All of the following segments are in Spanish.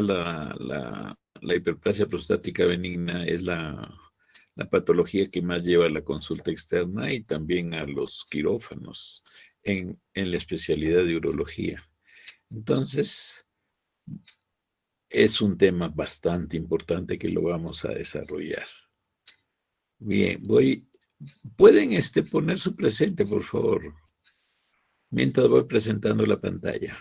la hiperplasia prostática benigna es la patología que más lleva a la consulta externa y también a los quirófanos en la especialidad de urología. Entonces, es un tema bastante importante que lo vamos a desarrollar. Bien, ¿pueden poner su presente, por favor? Mientras voy presentando la pantalla.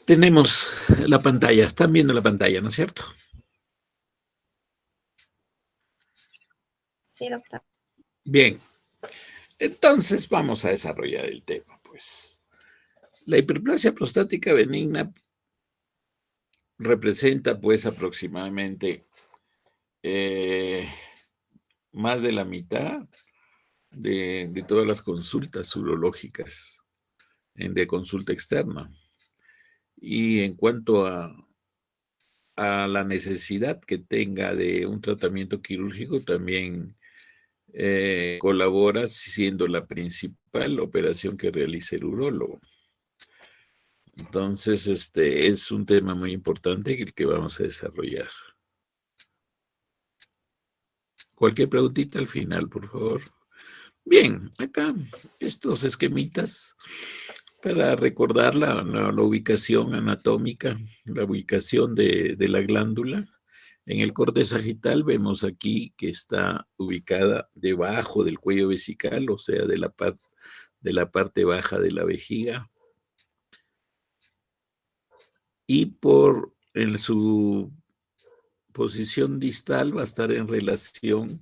Tenemos la pantalla, están viendo la pantalla, ¿no es cierto? Sí, doctor. Bien, entonces vamos a desarrollar el tema, pues. La hiperplasia prostática benigna representa, pues, aproximadamente más de la mitad de todas las consultas urológicas de consulta externa. Y en cuanto a la necesidad que tenga de un tratamiento quirúrgico, también colabora siendo la principal operación que realiza el urólogo. Entonces, es un tema muy importante el que vamos a desarrollar. Cualquier preguntita al final, por favor. Bien, acá estos esquemitas para recordar la ubicación anatómica, la ubicación de la glándula. En el corte sagital vemos aquí que está ubicada debajo del cuello vesical, o sea, de la parte baja de la vejiga. Y en su posición distal va a estar en relación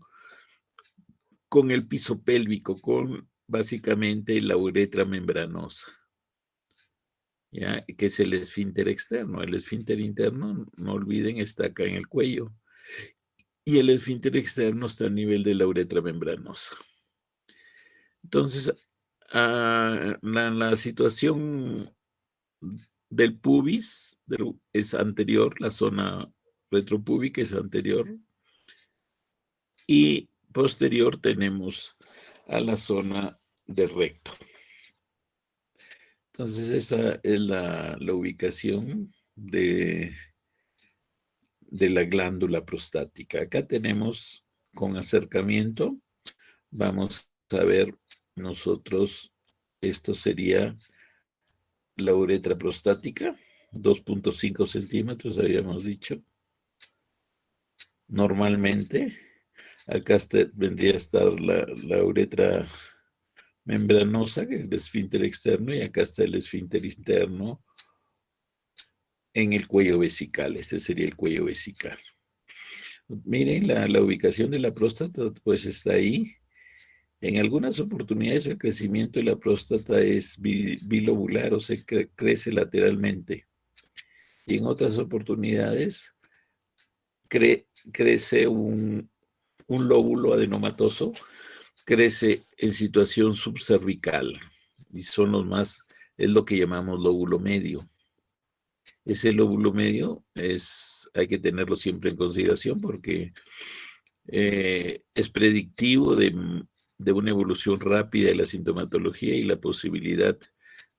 con el piso pélvico, con básicamente la uretra membranosa, ¿ya? Que es el esfínter externo. El esfínter interno, no olviden, está acá en el cuello. Y el esfínter externo está a nivel de la uretra membranosa. Entonces, la situación del pubis es anterior, la zona retropúbica es anterior, y posterior tenemos a la zona del recto. Entonces, esa es la ubicación de la glándula prostática. Acá tenemos con acercamiento, vamos a ver nosotros, esto sería la uretra prostática, 2.5 centímetros, habíamos dicho. Normalmente, acá vendría a estar la uretra membranosa, que es el esfínter externo, y acá está el esfínter interno en el cuello vesical. Este sería el cuello vesical. Miren, la ubicación de la próstata, pues está ahí. En algunas oportunidades el crecimiento de la próstata es bilobular, o sea, crece lateralmente. Y en otras oportunidades crece un lóbulo adenomatoso, crece en situación subcervical. Y son es lo que llamamos lóbulo medio. Ese lóbulo medio hay que tenerlo siempre en consideración porque es predictivo de una evolución rápida de la sintomatología y la posibilidad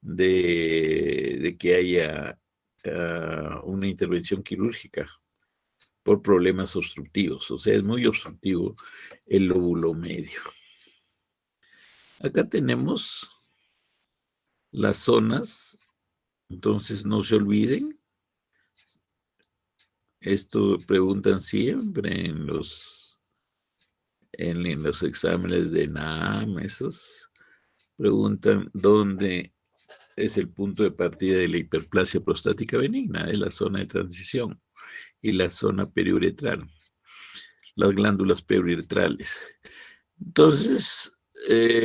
de que haya una intervención quirúrgica por problemas obstructivos. O sea, es muy obstructivo el lóbulo medio. Acá tenemos las zonas, entonces no se olviden. Esto preguntan siempre en los exámenes de NAM, esos preguntan dónde es el punto de partida de la hiperplasia prostática benigna, es la zona de transición y la zona periuretral, las glándulas periuretrales. Entonces,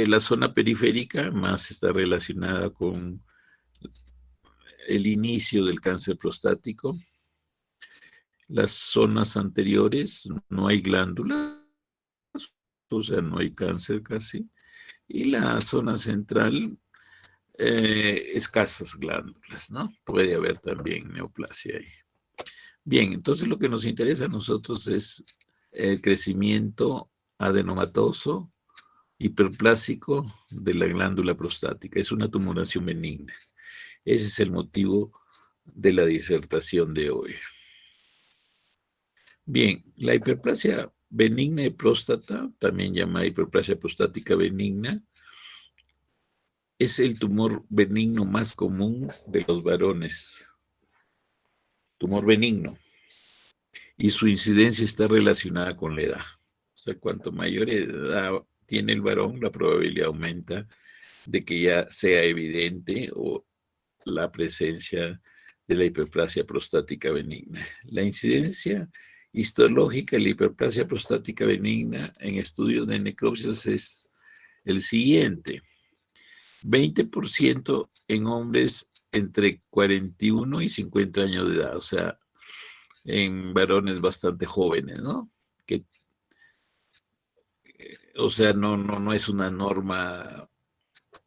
La zona periférica más está relacionada con el inicio del cáncer prostático. Las zonas anteriores no hay glándulas, o sea, no hay cáncer casi. Y la zona central, escasas glándulas, ¿no? Puede haber también neoplasia ahí. Bien, entonces lo que nos interesa a nosotros es el crecimiento adenomatoso hiperplásico de la glándula prostática. Es una tumoración benigna. Ese es el motivo de la disertación de hoy. Bien, la hiperplasia benigna de próstata, también llamada hiperplasia prostática benigna, es el tumor benigno más común de los varones. Tumor benigno. Y su incidencia está relacionada con la edad. O sea, cuanto mayor edad tiene el varón, la probabilidad aumenta de que ya sea evidente o la presencia de la hiperplasia prostática benigna. La incidencia histológica de la hiperplasia prostática benigna en estudios de necropsias es el siguiente: 20% en hombres entre 41 y 50 años de edad, o sea, en varones bastante jóvenes, ¿no? Que, o sea, no es una norma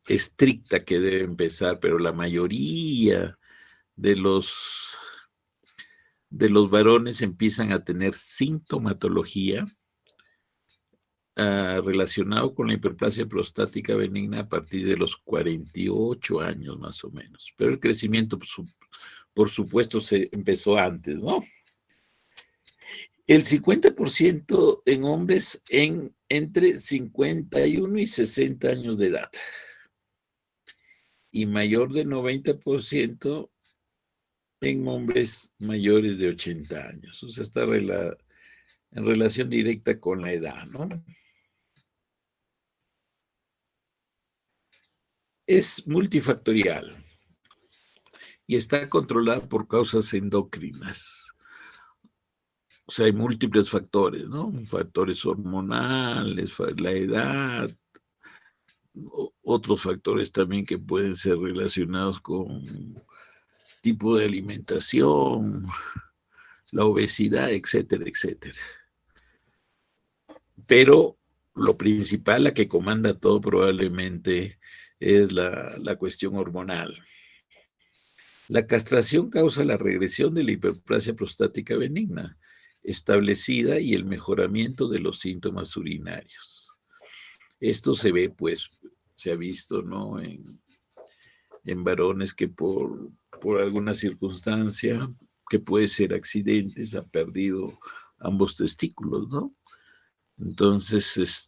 estricta que debe empezar, pero la mayoría de los varones empiezan a tener sintomatología relacionado con la hiperplasia prostática benigna a partir de los 48 años más o menos. Pero el crecimiento, por supuesto, se empezó antes, ¿no? El 50% en hombres entre 51 y 60 años de edad. Y mayor de 90% en hombres mayores de 80 años. O sea, está en relación directa con la edad, ¿no? Es multifactorial y está controlada por causas endocrinas. O sea, hay múltiples factores, ¿no? Factores hormonales, la edad, otros factores también que pueden ser relacionados con tipo de alimentación, la obesidad, etcétera, etcétera. Pero lo principal, la que comanda todo probablemente, es la cuestión hormonal. La castración causa la regresión de la hiperplasia prostática benigna establecida y el mejoramiento de los síntomas urinarios. Esto se ve, pues, se ha visto, ¿no? En varones que por alguna circunstancia, que puede ser accidentes, han perdido ambos testículos, ¿no? Entonces,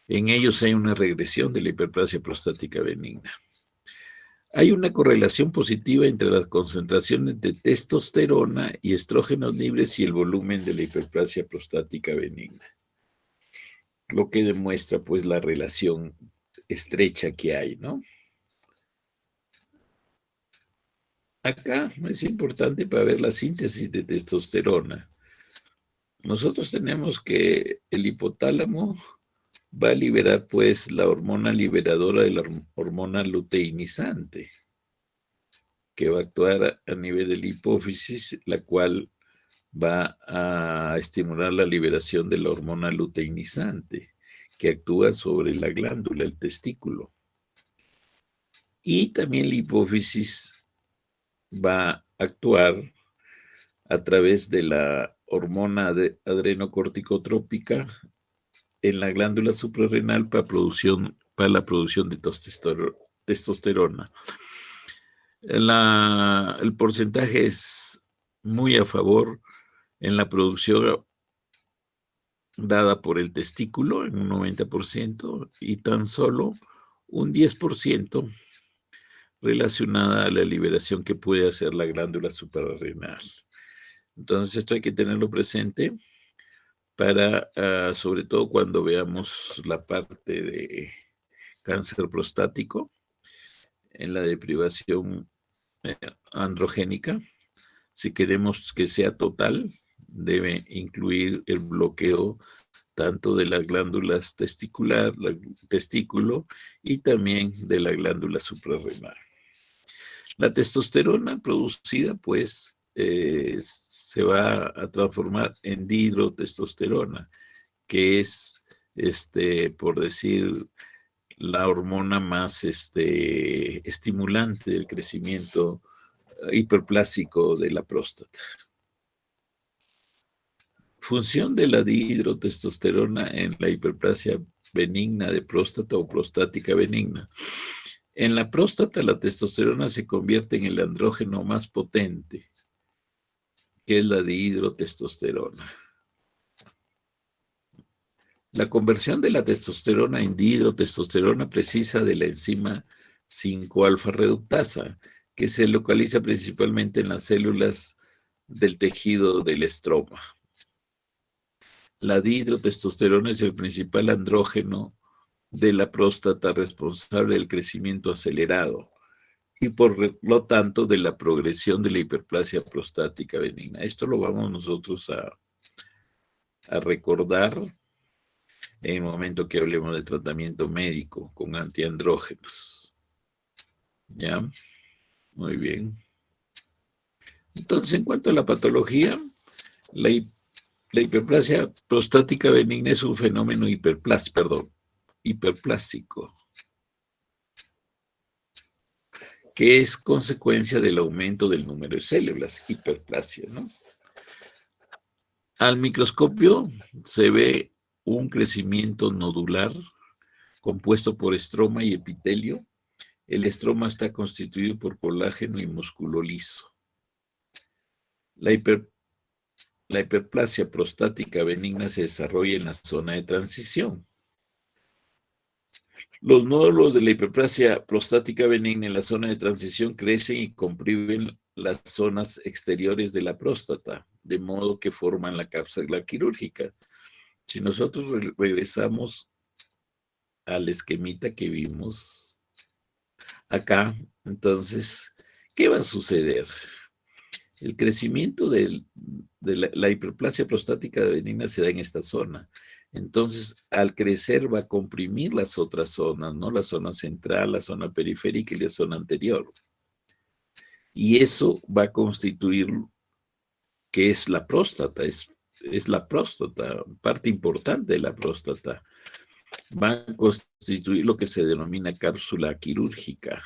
en ellos hay una regresión de la hiperplasia prostática benigna. Hay una correlación positiva entre las concentraciones de testosterona y estrógenos libres y el volumen de la hiperplasia prostática benigna, lo que demuestra pues la relación estrecha que hay, ¿no? Acá es importante para ver la síntesis de testosterona. Nosotros tenemos que el hipotálamo va a liberar pues la hormona liberadora de la hormona luteinizante, que va a actuar a nivel de la hipófisis, la cual va a estimular la liberación de la hormona luteinizante, que actúa sobre la glándula, el testículo. Y también la hipófisis va a actuar a través de la hormona adrenocorticotrópica en la glándula suprarrenal para la producción de testosterona. El porcentaje es muy a favor en la producción dada por el testículo, en un 90%, y tan solo un 10% relacionada a la liberación que puede hacer la glándula suprarrenal. Entonces, esto hay que tenerlo presente para, sobre todo cuando veamos la parte de cáncer prostático, en la deprivación androgénica. Si queremos que sea total, debe incluir el bloqueo tanto de las glándulas testículo y también de la glándula suprarrenal. La testosterona producida, pues, se va a transformar en dihidrotestosterona, que es, por decir, la hormona más estimulante del crecimiento hiperplásico de la próstata. Función de la dihidrotestosterona en la hiperplasia benigna de próstata o prostática benigna. En la próstata, la testosterona se convierte en el andrógeno más potente, que es la dihidrotestosterona. La conversión de la testosterona en dihidrotestosterona precisa de la enzima 5-alfa reductasa, que se localiza principalmente en las células del tejido del estroma. La dihidrotestosterona es el principal andrógeno de la próstata responsable del crecimiento acelerado y por lo tanto de la progresión de la hiperplasia prostática benigna. Esto lo vamos nosotros a recordar en el momento que hablemos de tratamiento médico con antiandrógenos. ¿Ya? Muy bien. Entonces, en cuanto a la patología, la hiperplasia prostática benigna es un fenómeno hiperplásico, que es consecuencia del aumento del número de células, hiperplasia, ¿no? Al microscopio se ve un crecimiento nodular compuesto por estroma y epitelio. El estroma está constituido por colágeno y músculo liso. La hiperplasia prostática benigna se desarrolla en la zona de transición. Los nódulos de la hiperplasia prostática benigna en la zona de transición crecen y comprimen las zonas exteriores de la próstata, de modo que forman la cápsula quirúrgica. Si nosotros regresamos al esquemita que vimos acá, entonces, ¿qué va a suceder? El crecimiento de la hiperplasia prostática benigna se da en esta zona. Entonces, al crecer va a comprimir las otras zonas, ¿no? La zona central, la zona periférica y la zona anterior. Y eso va a constituir que es la próstata, es la próstata, parte importante de la próstata. Va a constituir lo que se denomina cápsula quirúrgica.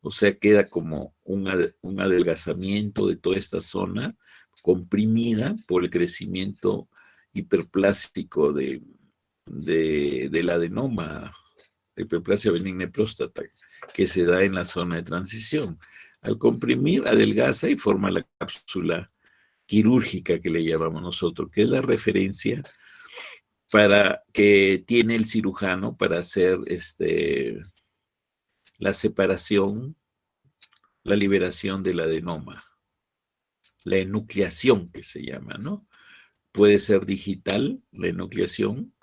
O sea, queda como un adelgazamiento de toda esta zona comprimida por el crecimiento hiperplástico del adenoma, hiperplasia benigna de próstata, que se da en la zona de transición. Al comprimir, adelgaza y forma la cápsula quirúrgica que le llamamos nosotros, que es la referencia para que tiene el cirujano para hacer la separación, la liberación del adenoma, la enucleación que se llama, ¿no? Puede ser digital, la enucleación,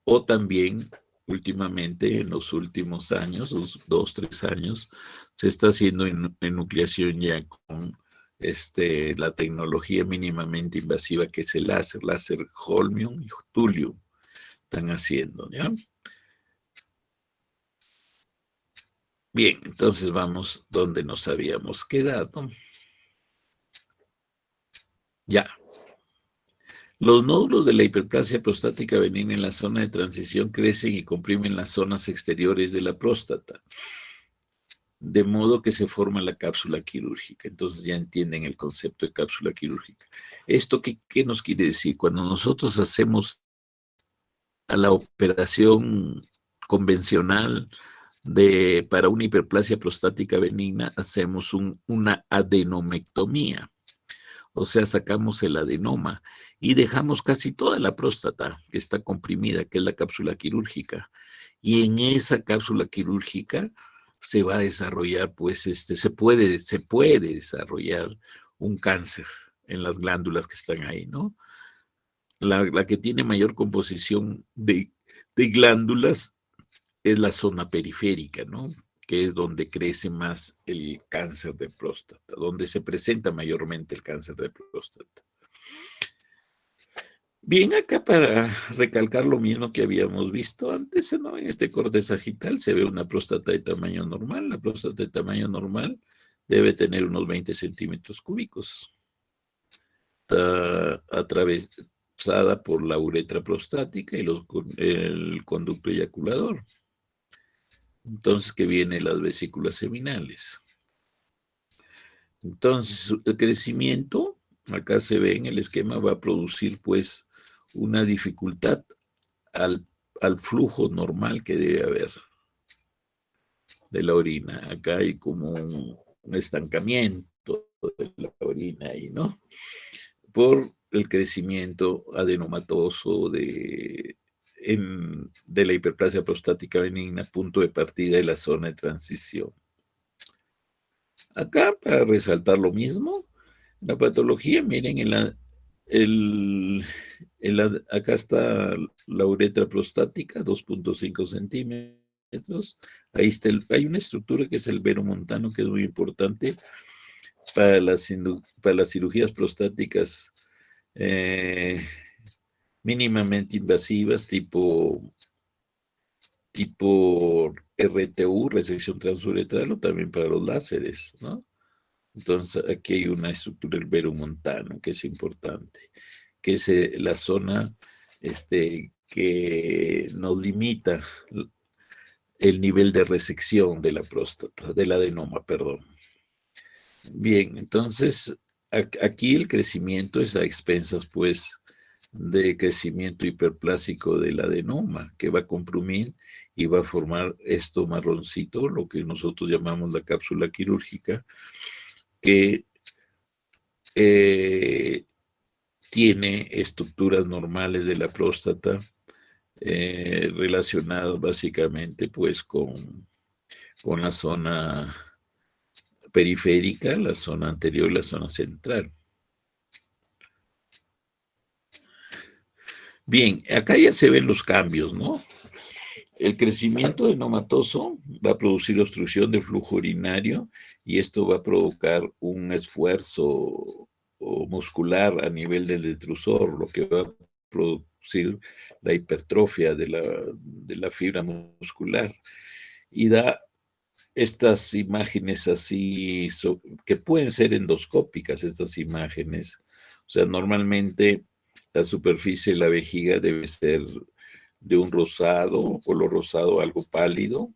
o también últimamente, en los últimos años, 2, 3 años, se está haciendo enucleación ya con la tecnología mínimamente invasiva que es el láser holmium y thulium, están haciendo, ¿ya? Bien, entonces vamos donde nos habíamos quedado. Ya. Los nódulos de la hiperplasia prostática benigna en la zona de transición crecen y comprimen las zonas exteriores de la próstata, de modo que se forma la cápsula quirúrgica. Entonces ya entienden el concepto de cápsula quirúrgica. ¿Esto qué nos quiere decir? Cuando nosotros hacemos a la operación convencional para una hiperplasia prostática benigna, hacemos una adenomectomía. O sea, sacamos el adenoma y dejamos casi toda la próstata que está comprimida, que es la cápsula quirúrgica. Y en esa cápsula quirúrgica se va a desarrollar, pues, se puede desarrollar un cáncer en las glándulas que están ahí, ¿no? La que tiene mayor composición de glándulas es la zona periférica, ¿no? Que es donde crece más el cáncer de próstata, donde se presenta mayormente el cáncer de próstata. Bien, acá para recalcar lo mismo que habíamos visto antes, ¿no? En este corte sagital se ve una próstata de tamaño normal. La próstata de tamaño normal debe tener unos 20 centímetros cúbicos. Está atravesada por la uretra prostática y el conducto eyaculador. Entonces, que vienen las vesículas seminales. Entonces, el crecimiento, acá se ve en el esquema, va a producir pues una dificultad al, al flujo normal que debe haber de la orina. Acá hay como un estancamiento de la orina ahí, ¿no? Por el crecimiento adenomatoso de la hiperplasia prostática benigna, punto de partida de la zona de transición. Acá, para resaltar lo mismo, la patología, miren, acá está la uretra prostática, 2.5 centímetros. Ahí está hay una estructura que es el vero montano, que es muy importante para las cirugías prostáticas eh, mínimamente invasivas, tipo RTU, resección transuretral, o también para los láseres, ¿no? Entonces, aquí hay una estructura del vero montano que es importante, que es la zona que nos limita el nivel de resección de la próstata, del adenoma, perdón. Bien, entonces, aquí el crecimiento es a expensas, pues, de crecimiento hiperplásico del adenoma, que va a comprimir y va a formar esto marroncito, lo que nosotros llamamos la cápsula quirúrgica, que tiene estructuras normales de la próstata relacionadas básicamente pues con la zona periférica, la zona anterior y la zona central. Bien, acá ya se ven los cambios, ¿no? El crecimiento adenomatoso va a producir obstrucción del flujo urinario y esto va a provocar un esfuerzo muscular a nivel del detrusor, lo que va a producir la hipertrofia de la fibra muscular y da estas imágenes así que pueden ser endoscópicas, estas imágenes. O sea, normalmente la superficie de la vejiga debe ser de un rosado, color rosado algo pálido,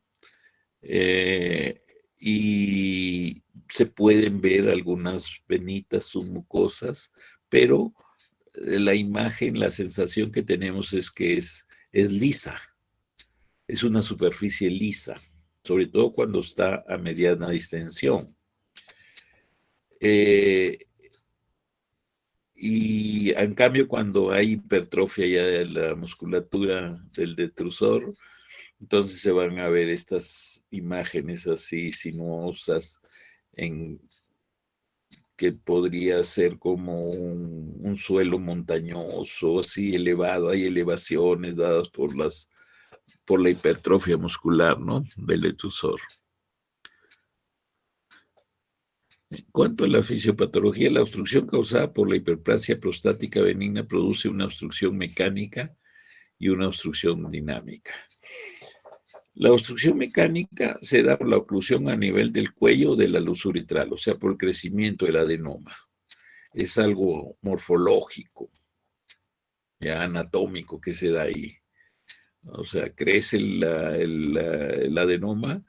eh, y se pueden ver algunas venitas submucosas, pero la imagen, la sensación que tenemos es que es lisa, es una superficie lisa, sobre todo cuando está a mediana distensión. Y en cambio, cuando hay hipertrofia ya de la musculatura del detrusor, entonces se van a ver estas imágenes así sinuosas en que podría ser como un suelo montañoso, así elevado. Hay elevaciones dadas por la hipertrofia muscular, ¿no? Del detrusor. En cuanto a la fisiopatología, la obstrucción causada por la hiperplasia prostática benigna produce una obstrucción mecánica y una obstrucción dinámica. La obstrucción mecánica se da por la oclusión a nivel del cuello de la luz uretral, o sea, por el crecimiento del adenoma. Es algo morfológico, ya anatómico que se da ahí. O sea, crece el adenoma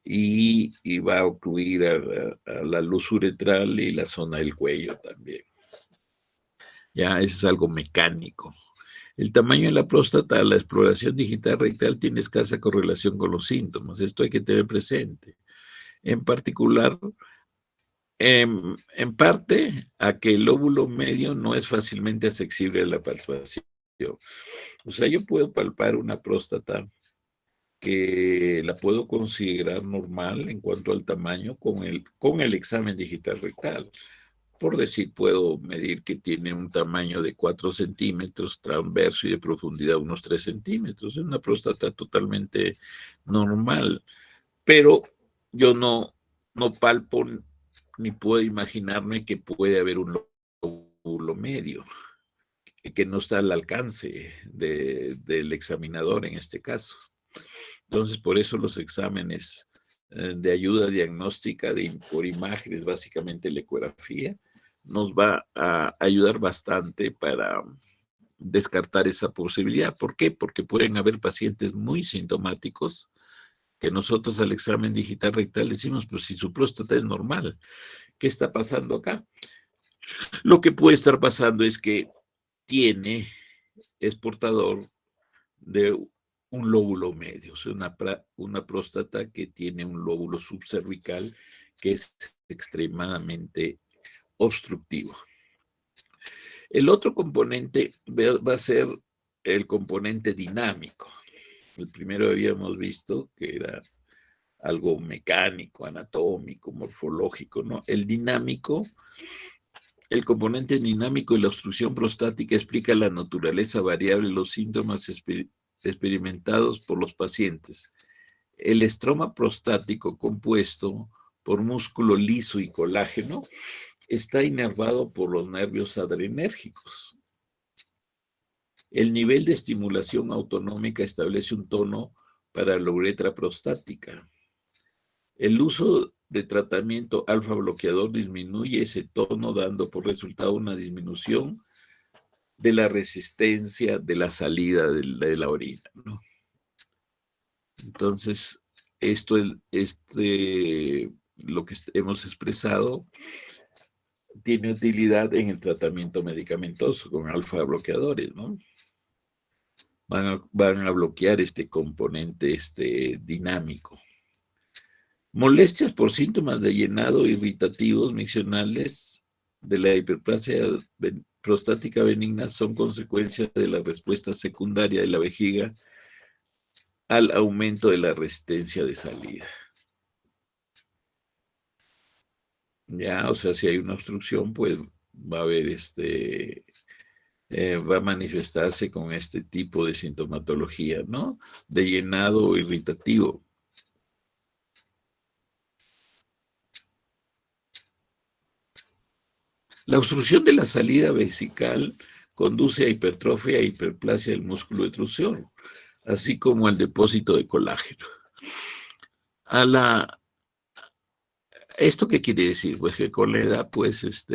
y va a ocluir a la luz uretral y la zona del cuello también. Ya, eso es algo mecánico. El tamaño de la próstata, la exploración digital rectal tiene escasa correlación con los síntomas. Esto hay que tener presente. En particular, en parte, a que el lóbulo medio no es fácilmente accesible a la palpación. O sea, yo puedo palpar una próstata que la puedo considerar normal en cuanto al tamaño con el examen digital rectal. Por decir, puedo medir que tiene un tamaño de 4 centímetros transverso y de profundidad unos 3 centímetros. Es una próstata totalmente normal, pero yo no palpo ni puedo imaginarme que puede haber un lóbulo medio. que no está al alcance del examinador en este caso. Entonces, por eso los exámenes de ayuda diagnóstica por imágenes, básicamente la ecografía, nos va a ayudar bastante para descartar esa posibilidad. ¿Por qué? Porque pueden haber pacientes muy sintomáticos que nosotros al examen digital rectal decimos, pues si su próstata es normal, ¿qué está pasando acá? Lo que puede estar pasando es que es portador de un lóbulo medio, o sea, una próstata que tiene un lóbulo subcervical que es extremadamente obstructivo. El otro componente va a ser el componente dinámico. El primero habíamos visto que era algo mecánico, anatómico, morfológico, ¿no? El componente dinámico y la obstrucción prostática explica la naturaleza variable de los síntomas experimentados por los pacientes. El estroma prostático compuesto por músculo liso y colágeno está inervado por los nervios adrenérgicos. El nivel de estimulación autonómica establece un tono para la uretra prostática. El uso de tratamiento alfa bloqueador disminuye ese tono, dando por resultado una disminución de la resistencia de la salida de la orina, ¿no? Entonces, esto es lo que hemos expresado tiene utilidad en el tratamiento medicamentoso con alfa bloqueadores, ¿no? Van a bloquear este componente dinámico. Molestias por síntomas de llenado irritativos miccionales de la hiperplasia prostática benigna son consecuencia de la respuesta secundaria de la vejiga al aumento de la resistencia de salida. Ya, o sea, si hay una obstrucción, pues va a haber va a manifestarse con este tipo de sintomatología, ¿no? De llenado irritativo. La obstrucción de la salida vesical conduce a hipertrofia e hiperplasia del músculo detrusor, así como al depósito de colágeno. ¿Esto qué quiere decir? Pues que con la edad, pues,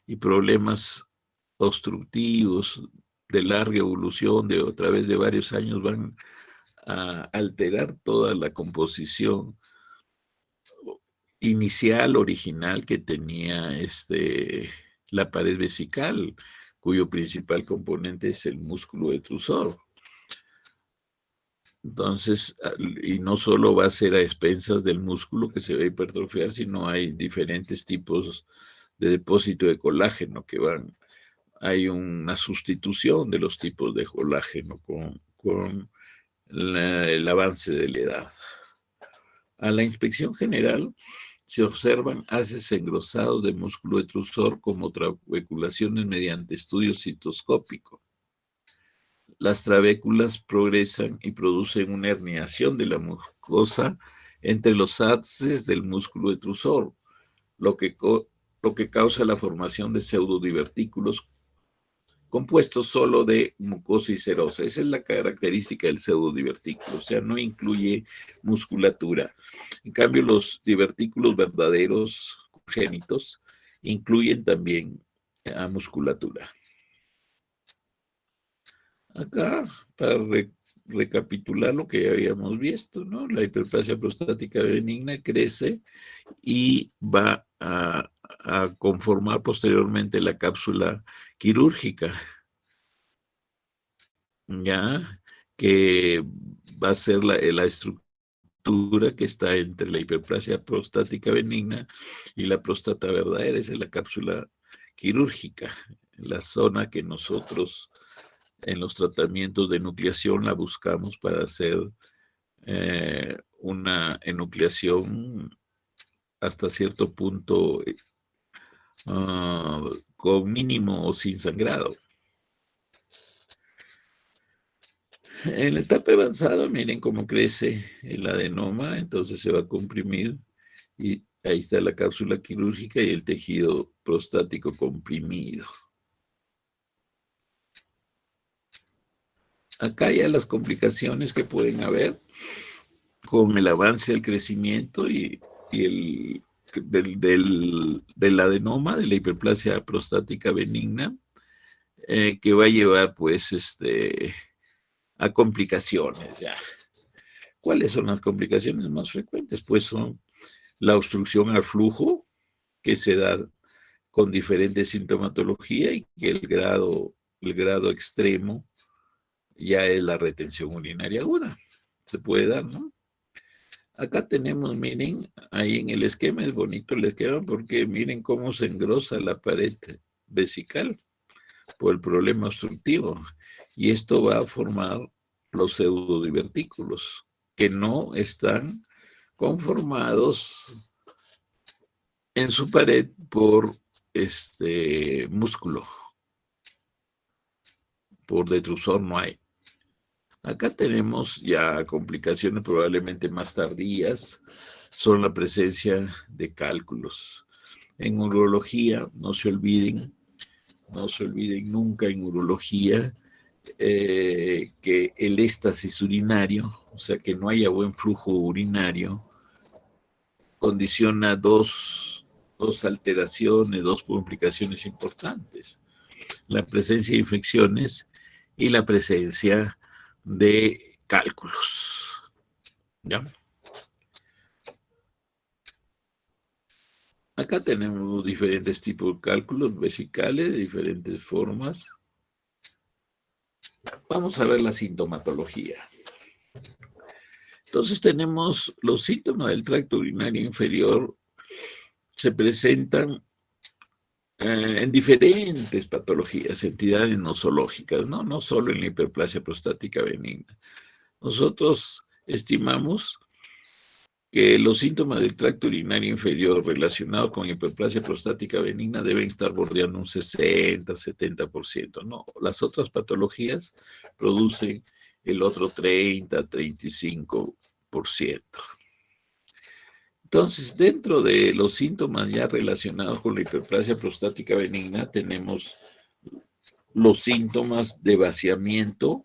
y problemas obstructivos de larga evolución, de otra vez de varios años, van a alterar toda la composición inicial, original que tenía la pared vesical, cuyo principal componente es el músculo detrusor. Entonces, y no solo va a ser a expensas del músculo que se va a hipertrofiar, sino hay diferentes tipos de depósito de colágeno hay una sustitución de los tipos de colágeno con el avance de la edad. A la inspección general se observan haces engrosados de músculo detrusor como trabeculaciones mediante estudio citoscópico. Las trabéculas progresan y producen una herniación de la mucosa entre los haces del músculo detrusor, lo que causa la formación de pseudodivertículos compuestos solo de mucosa y serosa. Esa es la característica del pseudodivertículo, o sea, no incluye musculatura. En cambio, los divertículos verdaderos congénitos incluyen también musculatura. Acá, para recapitular lo que ya habíamos visto, ¿no? La hiperplasia prostática benigna crece y va a conformar posteriormente la cápsula quirúrgica, ya que va a ser la estructura que está entre la hiperplasia prostática benigna y la próstata verdadera, esa es la cápsula quirúrgica, la zona que nosotros en los tratamientos de enucleación la buscamos para hacer una enucleación hasta cierto punto con mínimo o sin sangrado. En la etapa avanzada, miren cómo crece el adenoma, entonces se va a comprimir y ahí está la cápsula quirúrgica y el tejido prostático comprimido. Acá ya las complicaciones que pueden haber con el avance del crecimiento y del adenoma, de la hiperplasia prostática benigna, que va a llevar pues a complicaciones ya. ¿Cuáles son las complicaciones más frecuentes? Pues son la obstrucción al flujo, que se da con diferentes sintomatología y que el grado extremo ya es la retención urinaria aguda. Se puede dar, ¿no? Acá tenemos, miren, ahí en el esquema es bonito el esquema porque miren cómo se engrosa la pared vesical por el problema obstructivo. Y esto va a formar los pseudodivertículos que no están conformados en su pared por músculo. Por detrusor no hay. Acá tenemos ya complicaciones probablemente más tardías, son la presencia de cálculos. En urología, no se olviden nunca en urología que el éxtasis urinario, o sea, que no haya buen flujo urinario, condiciona dos alteraciones, dos complicaciones importantes. La presencia de infecciones y la presencia de cálculos. ¿Ya? Acá tenemos diferentes tipos de cálculos vesicales de diferentes formas. Vamos a ver la sintomatología. Entonces tenemos los síntomas del tracto urinario inferior, se presentan en diferentes patologías, entidades nosológicas, ¿no? No solo en la hiperplasia prostática benigna. Nosotros estimamos que los síntomas del tracto urinario inferior relacionados con hiperplasia prostática benigna deben estar bordeando un 60-70%, ¿no? Las otras patologías producen el otro 30-35%. Entonces, dentro de los síntomas ya relacionados con la hiperplasia prostática benigna, tenemos los síntomas de vaciamiento,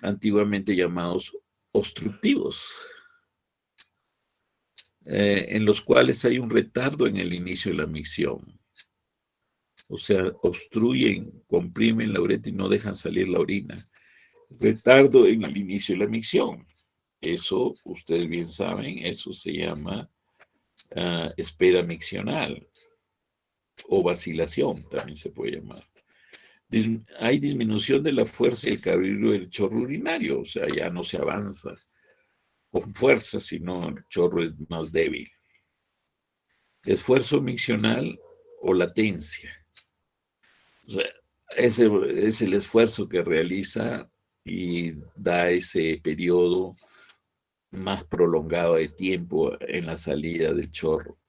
antiguamente llamados obstructivos, en los cuales hay un retardo en el inicio de la micción. O sea, obstruyen, comprimen la uretra y no dejan salir la orina. Retardo en el inicio de la micción. Eso, ustedes bien saben, eso se llama espera miccional o vacilación, también se puede llamar. Hay disminución de la fuerza y el cabello del chorro urinario, o sea, ya no se avanza con fuerza, sino el chorro es más débil. Esfuerzo miccional o latencia. O sea, ese es el esfuerzo que realiza y da ese periodo más prolongado de tiempo en la salida del chorro.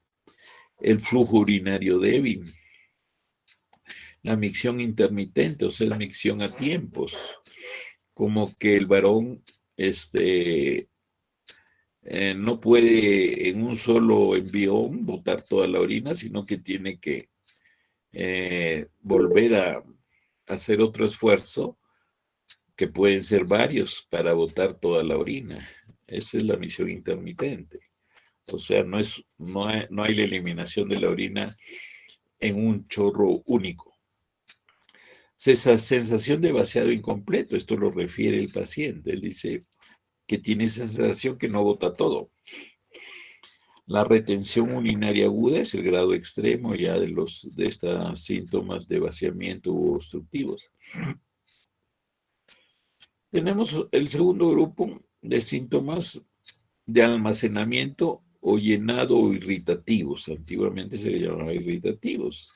El flujo urinario débil. La micción intermitente, o sea, micción a tiempos. Como que el varón no puede en un solo envión botar toda la orina, sino que tiene que volver a hacer otro esfuerzo, que pueden ser varios, para botar toda la orina. Esa es la micción intermitente. O sea, no hay la eliminación de la orina en un chorro único. Esa sensación de vaciado incompleto, esto lo refiere el paciente. Él dice que tiene esa sensación que no bota todo. La retención urinaria aguda es el grado extremo ya de estos síntomas de vaciamiento u obstructivos. Tenemos el segundo grupo de síntomas de almacenamiento o llenado o irritativos. Antiguamente se le llamaba irritativos.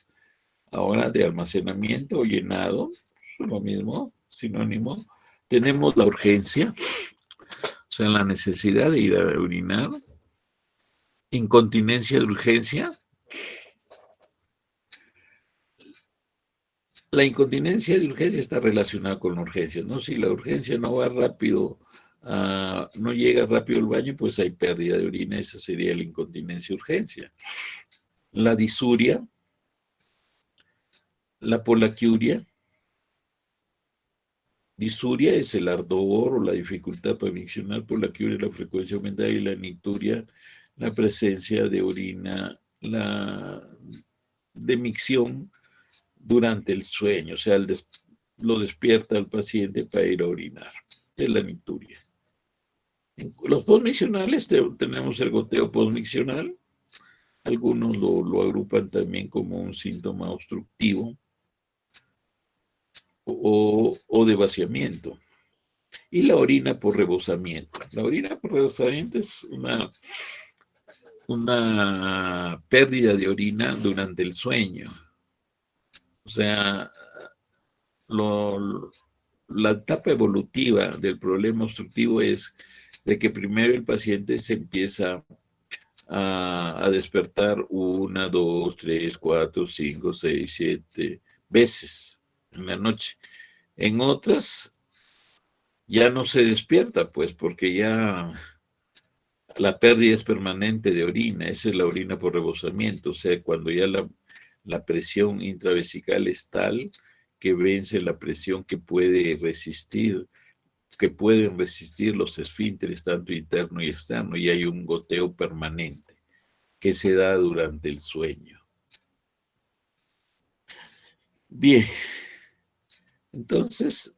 Ahora de almacenamiento o llenado, lo mismo, sinónimo. Tenemos la urgencia, o sea, la necesidad de ir a orinar. Incontinencia de urgencia. La incontinencia de urgencia está relacionada con la urgencia, ¿no? Si la urgencia no va rápido, no llega rápido al baño, pues hay pérdida de orina, esa sería la incontinencia de urgencia. La disuria, la polaquiuria, Disuria es el ardor o la dificultad para miccionar por la que la frecuencia aumentada, y la nicturia, la presencia de orina, de micción durante el sueño, o sea, lo despierta al paciente para ir a orinar. Es la nicturia. En los postmiccionales tenemos el goteo postmiccional. Algunos lo agrupan también como un síntoma obstructivo o de vaciamiento. Y la orina por rebosamiento. La orina por rebosamiento es una pérdida de orina durante el sueño. O sea, la etapa evolutiva del problema obstructivo es de que primero el paciente se empieza a despertar 1, 2, 3, 4, 5, 6, 7 veces en la noche. En otras ya no se despierta, pues, porque ya la pérdida es permanente de orina. Esa es la orina por rebosamiento, o sea, cuando ya la presión intravesical es tal que vence la presión que pueden resistir los esfínteres, tanto interno y externo, y hay un goteo permanente que se da durante el sueño. Bien, entonces,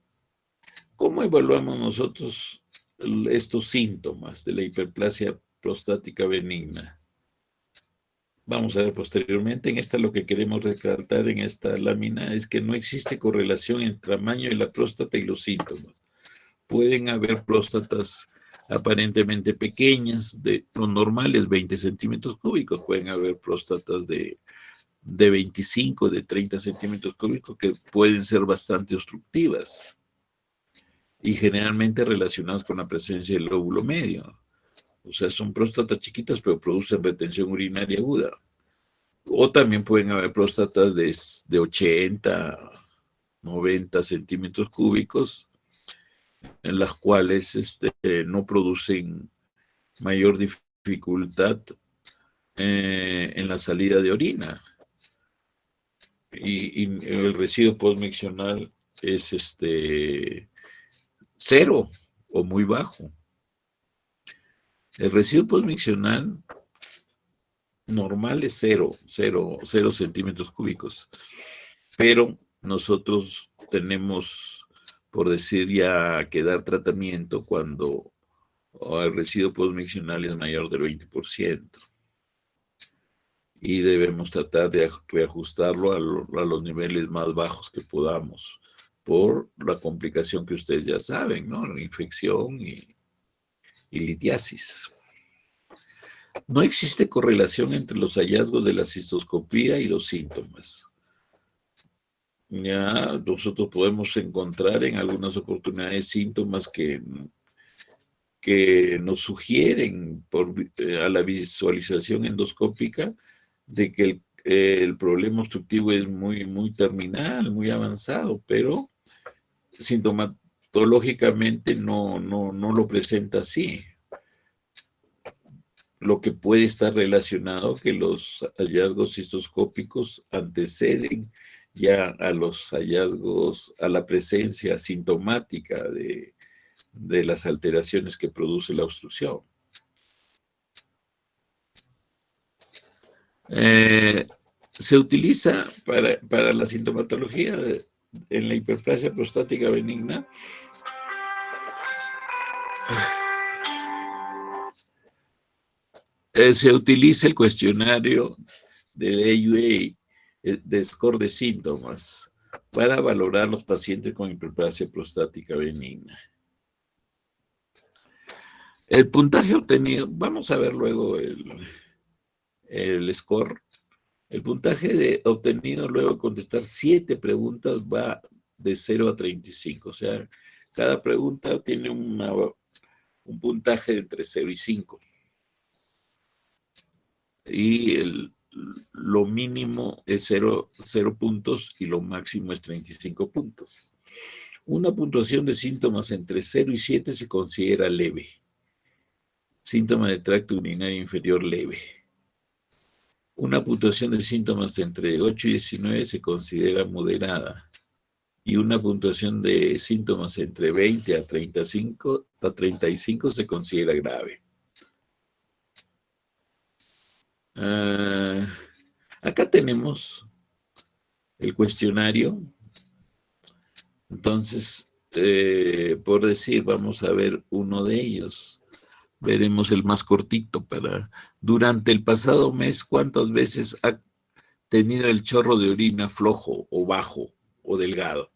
¿cómo evaluamos nosotros estos síntomas de la hiperplasia prostática benigna? Vamos a ver posteriormente. En esta lo que queremos resaltar en esta lámina es que no existe correlación entre el tamaño de la próstata y los síntomas. Pueden haber próstatas aparentemente pequeñas, de lo normal es 20 centímetros cúbicos, pueden haber próstatas de 25, de 30 centímetros cúbicos que pueden ser bastante obstructivas y generalmente relacionadas con la presencia del lóbulo medio. O sea, son próstatas chiquitas pero producen retención urinaria aguda. O también pueden haber próstatas de 80, 90 centímetros cúbicos, en las cuales no producen mayor dificultad en la salida de orina. Y el residuo postmiccional es cero o muy bajo. El residuo postmiccional normal es cero centímetros cúbicos. Pero nosotros tenemos, por decir, ya que dar tratamiento cuando el residuo postmiccional es mayor del 20%. Y debemos tratar de reajustarlo a los niveles más bajos que podamos, por la complicación que ustedes ya saben, ¿no? La infección y litiasis. No existe correlación entre los hallazgos de la cistoscopía y los síntomas. Ya nosotros podemos encontrar en algunas oportunidades síntomas que nos sugieren a la visualización endoscópica de que el problema obstructivo es muy terminal, muy avanzado, pero sintomatológicamente no lo presenta así. Lo que puede estar relacionado que los hallazgos cistoscópicos anteceden ya a los hallazgos, a la presencia sintomática de las alteraciones que produce la obstrucción. Se utiliza para la sintomatología en la hiperplasia prostática benigna se utiliza el cuestionario del AUA, de score de síntomas, para valorar los pacientes con hiperplasia prostática benigna. El puntaje obtenido, vamos a ver luego el score. El puntaje obtenido luego de contestar 7 preguntas va de 0 a 35. O sea, cada pregunta tiene un puntaje de entre 0 y 5. Y lo mínimo es 0 puntos y lo máximo es 35 puntos. Una puntuación de síntomas entre 0 y 7 se considera leve. Síntoma de tracto urinario inferior leve. Una puntuación de síntomas entre 8 y 19 se considera moderada. y una puntuación de síntomas entre 20 a 35 se considera grave. Acá tenemos el cuestionario. Entonces, por decir, vamos a ver uno de ellos. Veremos el más cortito durante el pasado mes, ¿cuántas veces ha tenido el chorro de orina flojo o bajo o delgado?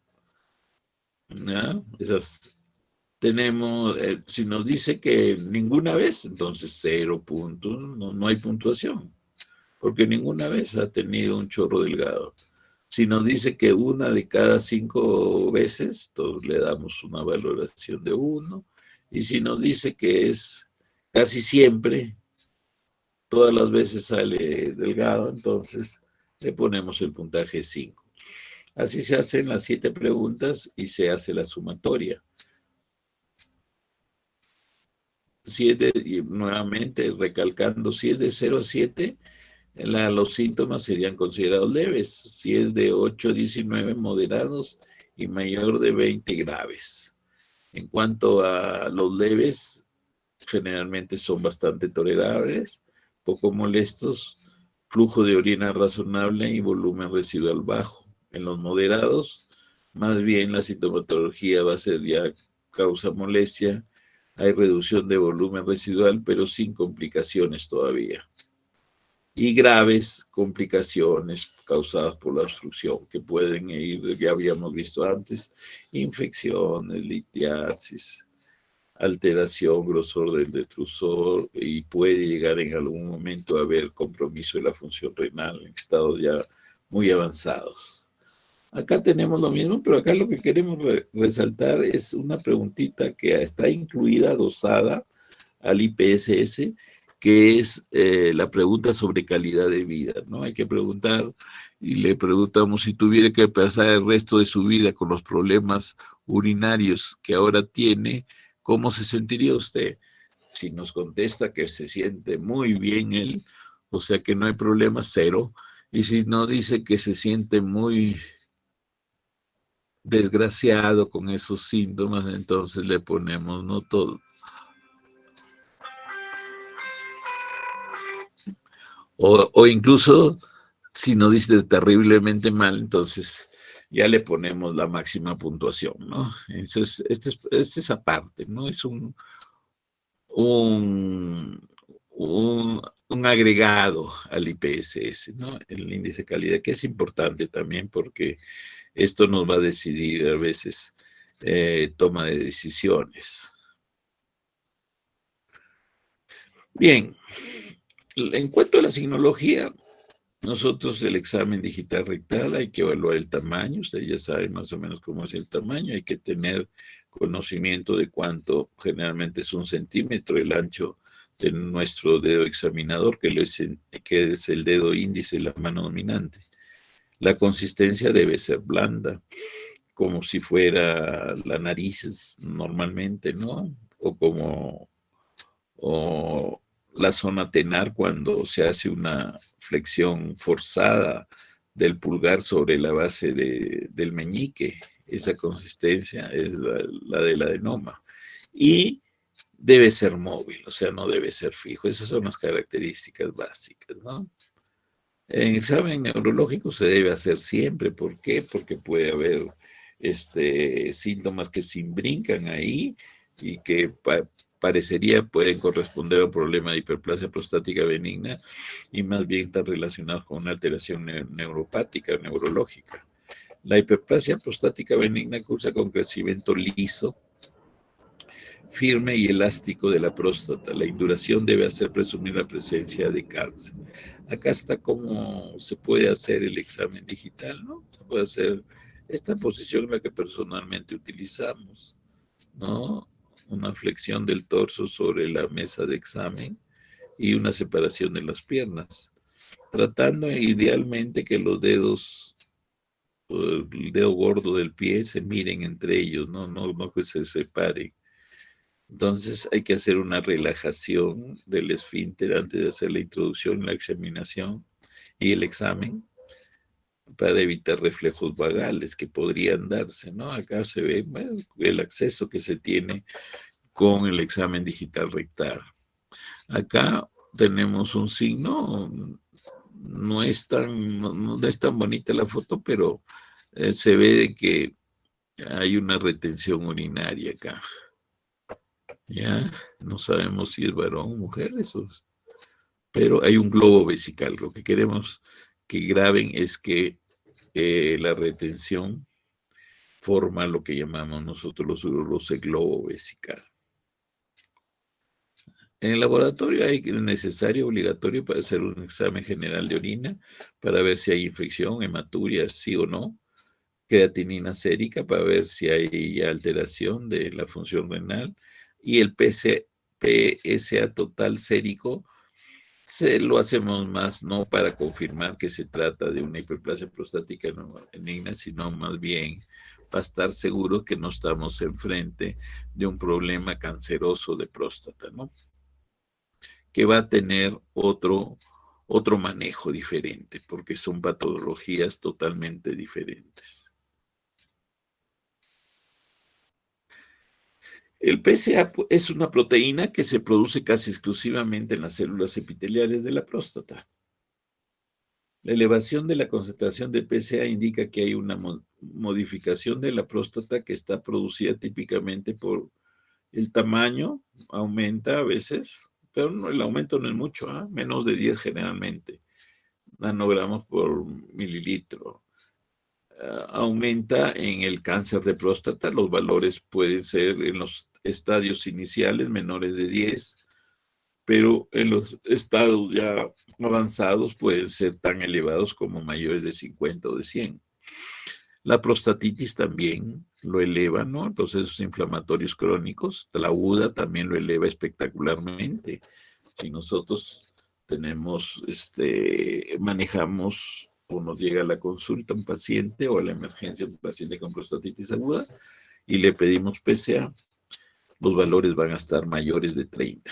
¿No? Tenemos, si nos dice que ninguna vez, entonces 0 puntos, no hay puntuación, porque ninguna vez ha tenido un chorro delgado. Si nos dice que una de cada 5 veces, entonces le damos una valoración de 1. Y si nos dice que es casi siempre, todas las veces sale delgado, entonces le ponemos el puntaje 5. Así se hacen las 7 preguntas y se hace la sumatoria. Nuevamente recalcando, si es de 0 a 7, los síntomas serían considerados leves. Si es de 8 a 19, moderados, y mayor de 20, graves. En cuanto a los leves, generalmente son bastante tolerables, poco molestos, flujo de orina razonable y volumen residual bajo. En los moderados, más bien la sintomatología va a ser ya causa molestia, hay reducción de volumen residual, pero sin complicaciones todavía. Y graves complicaciones causadas por la obstrucción, que pueden ir, ya habíamos visto antes, infecciones, litiasis, alteración, grosor del detrusor, y puede llegar en algún momento a haber compromiso de la función renal en estados ya muy avanzados. Acá tenemos lo mismo, pero acá lo que queremos resaltar es una preguntita que está incluida, dosada al IPSS, que es la pregunta sobre calidad de vida, ¿no? Hay que preguntar, y le preguntamos si tuviera que pasar el resto de su vida con los problemas urinarios que ahora tiene, ¿cómo se sentiría usted? Si nos contesta que se siente muy bien él, o sea que no hay problema, 0. Y si no dice que se siente muy desgraciado con esos síntomas, entonces le ponemos no todo. O incluso si nos dice terriblemente mal, entonces ya le ponemos la máxima puntuación, ¿no? Entonces, este es aparte, ¿no? Es un agregado al IPSS, ¿no? El índice de calidad, que es importante también porque esto nos va a decidir a veces toma de decisiones. Bien, en cuanto a la signología, nosotros el examen digital rectal hay que evaluar el tamaño, usted ya sabe más o menos cómo es el tamaño, hay que tener conocimiento de cuánto generalmente es 1 centímetro el ancho de nuestro dedo examinador, que es el dedo índice de la mano dominante. La consistencia debe ser blanda, como si fuera la nariz normalmente, ¿no? O la zona tenar cuando se hace una flexión forzada del pulgar sobre la base del meñique. Esa consistencia es la del adenoma. Y debe ser móvil, o sea, no debe ser fijo. Esas son las características básicas, ¿no? El examen neurológico se debe hacer siempre. ¿Por qué? Porque puede haber síntomas que se imbrincan ahí y que parecería pueden corresponder a un problema de hiperplasia prostática benigna y más bien están relacionados con una alteración neuropática, neurológica. La hiperplasia prostática benigna cursa con crecimiento liso, firme y elástico de la próstata. La induración debe hacer presumir la presencia de cáncer. Acá está cómo se puede hacer el examen digital, ¿no? Se puede hacer esta posición, la que personalmente utilizamos, ¿no? Una flexión del torso sobre la mesa de examen y una separación de las piernas, tratando idealmente que los dedos, el dedo gordo del pie se miren entre ellos, no que se separen. Entonces hay que hacer una relajación del esfínter antes de hacer la introducción, la examinación y el examen. para evitar reflejos vagales que podrían darse, ¿no? Acá se ve, bueno, el acceso que se tiene con el examen digital rectal. Acá tenemos un signo, no es tan bonita la foto, pero se ve de que hay una retención urinaria acá. Ya, no sabemos si es varón o mujer, pero hay un globo vesical. Lo que queremos que graben es que la retención forma lo que llamamos nosotros los urolosos el globo vesical. En el laboratorio hay necesario, obligatorio para hacer un examen general de orina para ver si hay infección, hematuria, sí o no, creatinina sérica para ver si hay alteración de la función renal y el PSA total sérico se lo hacemos más no para confirmar que se trata de una hiperplasia prostática benigna, sino más bien para estar seguros que no estamos enfrente de un problema canceroso de próstata, ¿no? Que va a tener otro manejo diferente, porque son patologías totalmente diferentes. El PSA es una proteína que se produce casi exclusivamente en las células epiteliales de la próstata. La elevación de la concentración de PSA indica que hay una modificación de la próstata que está producida típicamente por el tamaño, aumenta a veces, pero no, el aumento no es mucho, ¿eh? Menos de 10 generalmente, nanogramos por mililitro. Aumenta en el cáncer de próstata, los valores pueden ser en los estadios iniciales menores de 10, pero en los estados ya avanzados pueden ser tan elevados como mayores de 50 o de 100. La prostatitis también lo eleva, ¿no? Procesos inflamatorios crónicos. La aguda también lo eleva espectacularmente. Si nosotros manejamos o nos llega a la consulta un paciente o a la emergencia un paciente con prostatitis aguda y le pedimos PSA, los valores van a estar mayores de 30.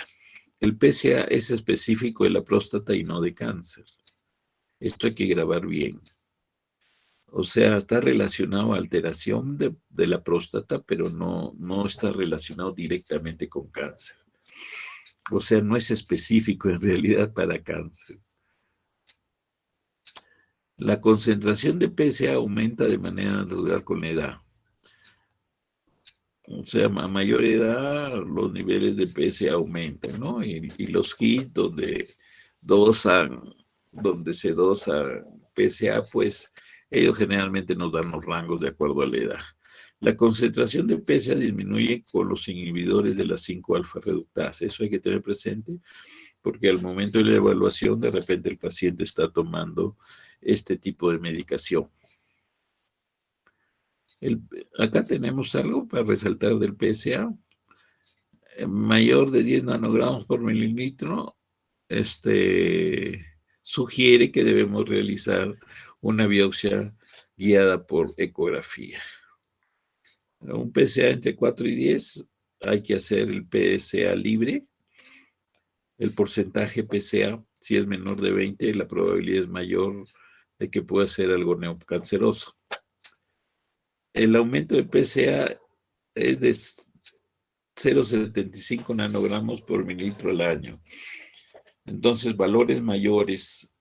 El PSA es específico de la próstata y no de cáncer. Esto hay que grabar bien. O sea, está relacionado a alteración de la próstata, pero no está relacionado directamente con cáncer. O sea, no es específico en realidad para cáncer. La concentración de PSA aumenta de manera natural con la edad. O sea, a mayor edad los niveles de PSA aumentan, ¿no? Y los kits donde se dosa PSA, pues ellos generalmente nos dan los rangos de acuerdo a la edad. La concentración de PSA disminuye con los inhibidores de la 5-alfa reductasa. Eso hay que tener presente porque al momento de la evaluación, de repente el paciente está tomando este tipo de medicación. Acá tenemos algo para resaltar del PSA. Mayor de 10 nanogramos por mililitro, sugiere que debemos realizar una biopsia guiada por ecografía. Un PSA entre 4 y 10, hay que hacer el PSA libre. El porcentaje PSA, si es menor de 20, la probabilidad es mayor de que pueda ser algo neocanceroso. El aumento de PSA es de 0,75 nanogramos por mililitro al año. Entonces, valores mayores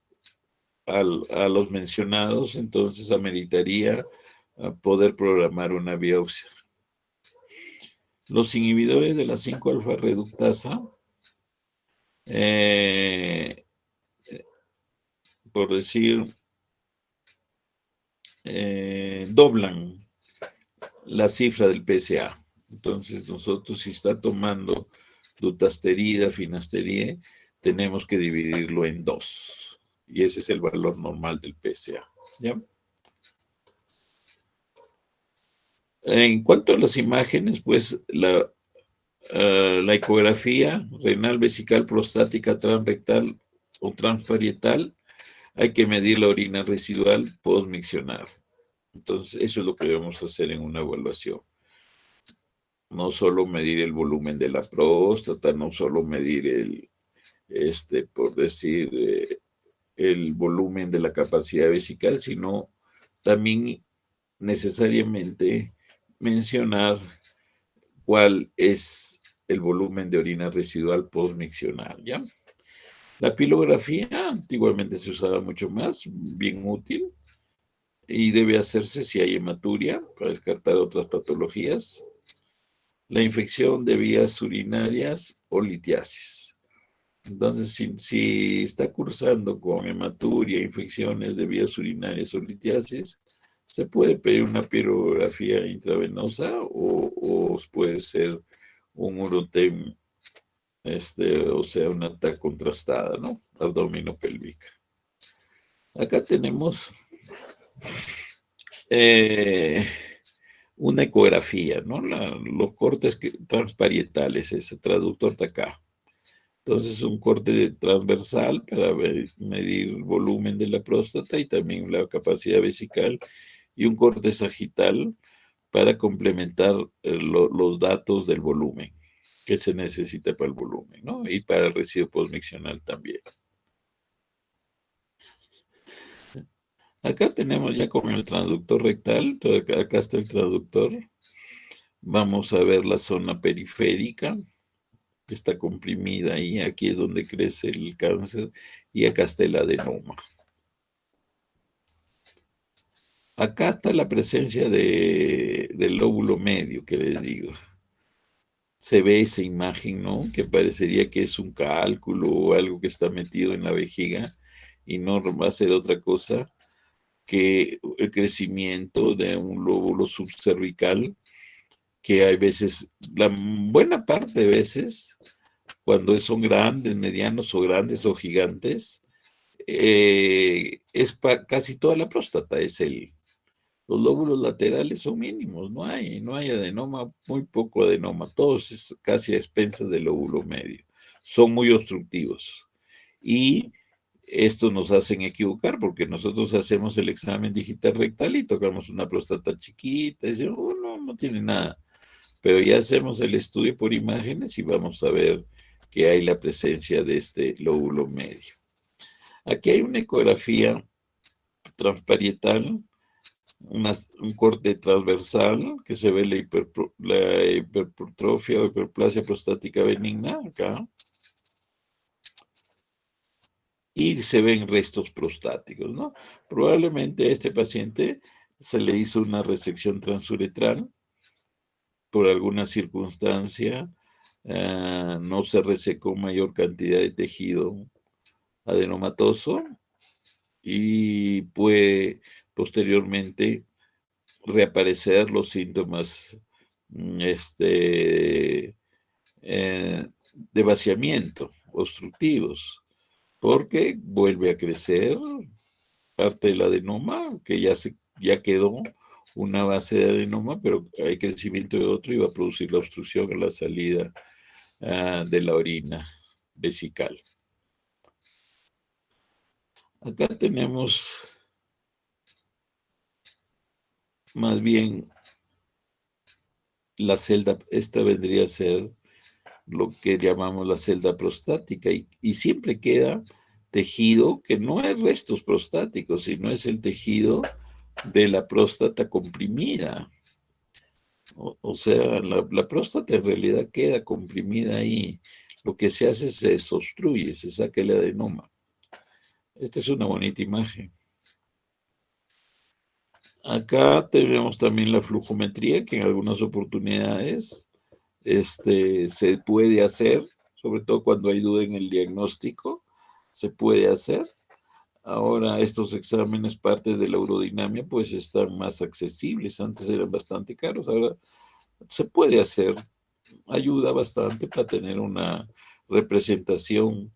a los mencionados, entonces ameritaría poder programar una biopsia. Los inhibidores de la 5-alfa reductasa, por decir, doblan la cifra del PSA. Entonces, nosotros si está tomando dutasterida, finasterida, tenemos que dividirlo en 2. Y ese es el valor normal del PSA. ¿Ya? En cuanto a las imágenes, pues la ecografía renal, vesical, prostática, transrectal o transparietal, hay que medir la orina residual postmiccional. Entonces, eso es lo que debemos hacer en una evaluación. No solo medir el volumen de la próstata, no solo medir por decir, el volumen de la capacidad vesical, sino también necesariamente mencionar cuál es el volumen de orina residual postmiccional, ¿ya? La pilografía antiguamente se usaba mucho más, bien útil, y debe hacerse si hay hematuria para descartar otras patologías, la infección de vías urinarias o litiasis. Entonces, si está cursando con hematuria, infecciones de vías urinarias o litiasis, se puede pedir una pirografía intravenosa o puede ser un urotem, o sea, una TAC contrastada, ¿no? Abdominopélvica. Acá tenemos eh, una ecografía, ¿no? Los cortes transparietales, ese traductor de acá. Entonces, un corte transversal para medir el volumen de la próstata y también la capacidad vesical, y un corte sagital para complementar los datos del volumen que se necesita para el volumen, ¿no? Y para el residuo postmiccional también. Acá tenemos ya con el transductor rectal, acá está el transductor. Vamos a ver la zona periférica, que está comprimida ahí, aquí es donde crece el cáncer, y acá está el adenoma. Acá está la presencia del lóbulo medio, que les digo. Se ve esa imagen, ¿no? Que parecería que es un cálculo o algo que está metido en la vejiga y no va a ser otra cosa que el crecimiento de un lóbulo subcervical, que hay veces, la buena parte de veces, cuando son grandes, medianos o grandes o gigantes, es casi toda la próstata, los lóbulos laterales son mínimos, no hay adenoma, muy poco adenoma, todos es casi a expensas del lóbulo medio. Son muy obstructivos. Y esto nos hacen equivocar porque nosotros hacemos el examen digital rectal y tocamos una próstata chiquita y decimos, oh, no tiene nada. Pero ya hacemos el estudio por imágenes y vamos a ver que hay la presencia de este lóbulo medio. Aquí hay una ecografía transparietal, un corte transversal que se ve la hipertrofia o hiperplasia prostática benigna acá, y se ven restos prostáticos, ¿no? Probablemente a este paciente se le hizo una resección transuretral por alguna circunstancia, no se resecó mayor cantidad de tejido adenomatoso y puede posteriormente reaparecer los síntomas de vaciamiento obstructivos, porque vuelve a crecer parte del adenoma, que ya quedó una base de adenoma, pero hay crecimiento de otro y va a producir la obstrucción en la salida de la orina vesical. Acá tenemos más bien la celda, esta vendría a ser lo que llamamos la celda prostática, y siempre queda tejido que no es restos prostáticos, sino es el tejido de la próstata comprimida. O sea, la próstata en realidad queda comprimida ahí. Lo que se hace es se desobstruye, se saca el adenoma. Esta es una bonita imagen. Acá tenemos también la flujometría, que en algunas oportunidades se puede hacer, sobre todo cuando hay duda en el diagnóstico, se puede hacer. Ahora estos exámenes, parte de la urodinamia, pues están más accesibles. Antes eran bastante caros, ahora se puede hacer. Ayuda bastante para tener una representación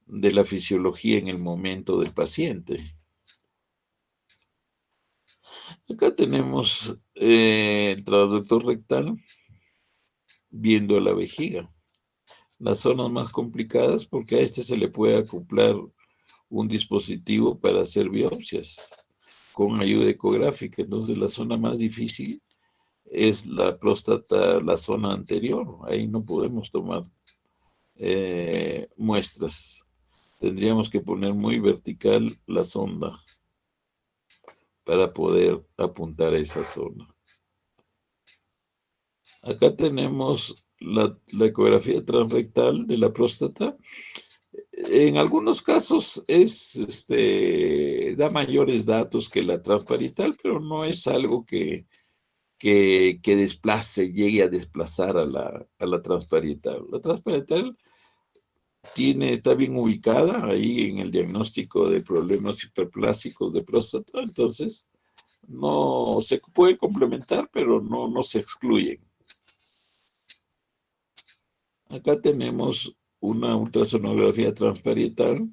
de la fisiología en el momento del paciente. Acá tenemos el traductor rectal viendo la vejiga. Las zonas más complicadas, porque a este se le puede acoplar un dispositivo para hacer biopsias con ayuda ecográfica. Entonces, la zona más difícil es la próstata, la zona anterior. Ahí no podemos tomar muestras. Tendríamos que poner muy vertical la sonda para poder apuntar a esa zona. Acá tenemos la ecografía transrectal de la próstata. En algunos casos da mayores datos que la transparietal, pero no es algo que desplace, llegue a desplazar a la transparietal. La transparietal está bien ubicada ahí en el diagnóstico de problemas hiperplásicos de próstata, entonces no se puede complementar, pero no se excluyen. Acá tenemos una ultrasonografía transparietal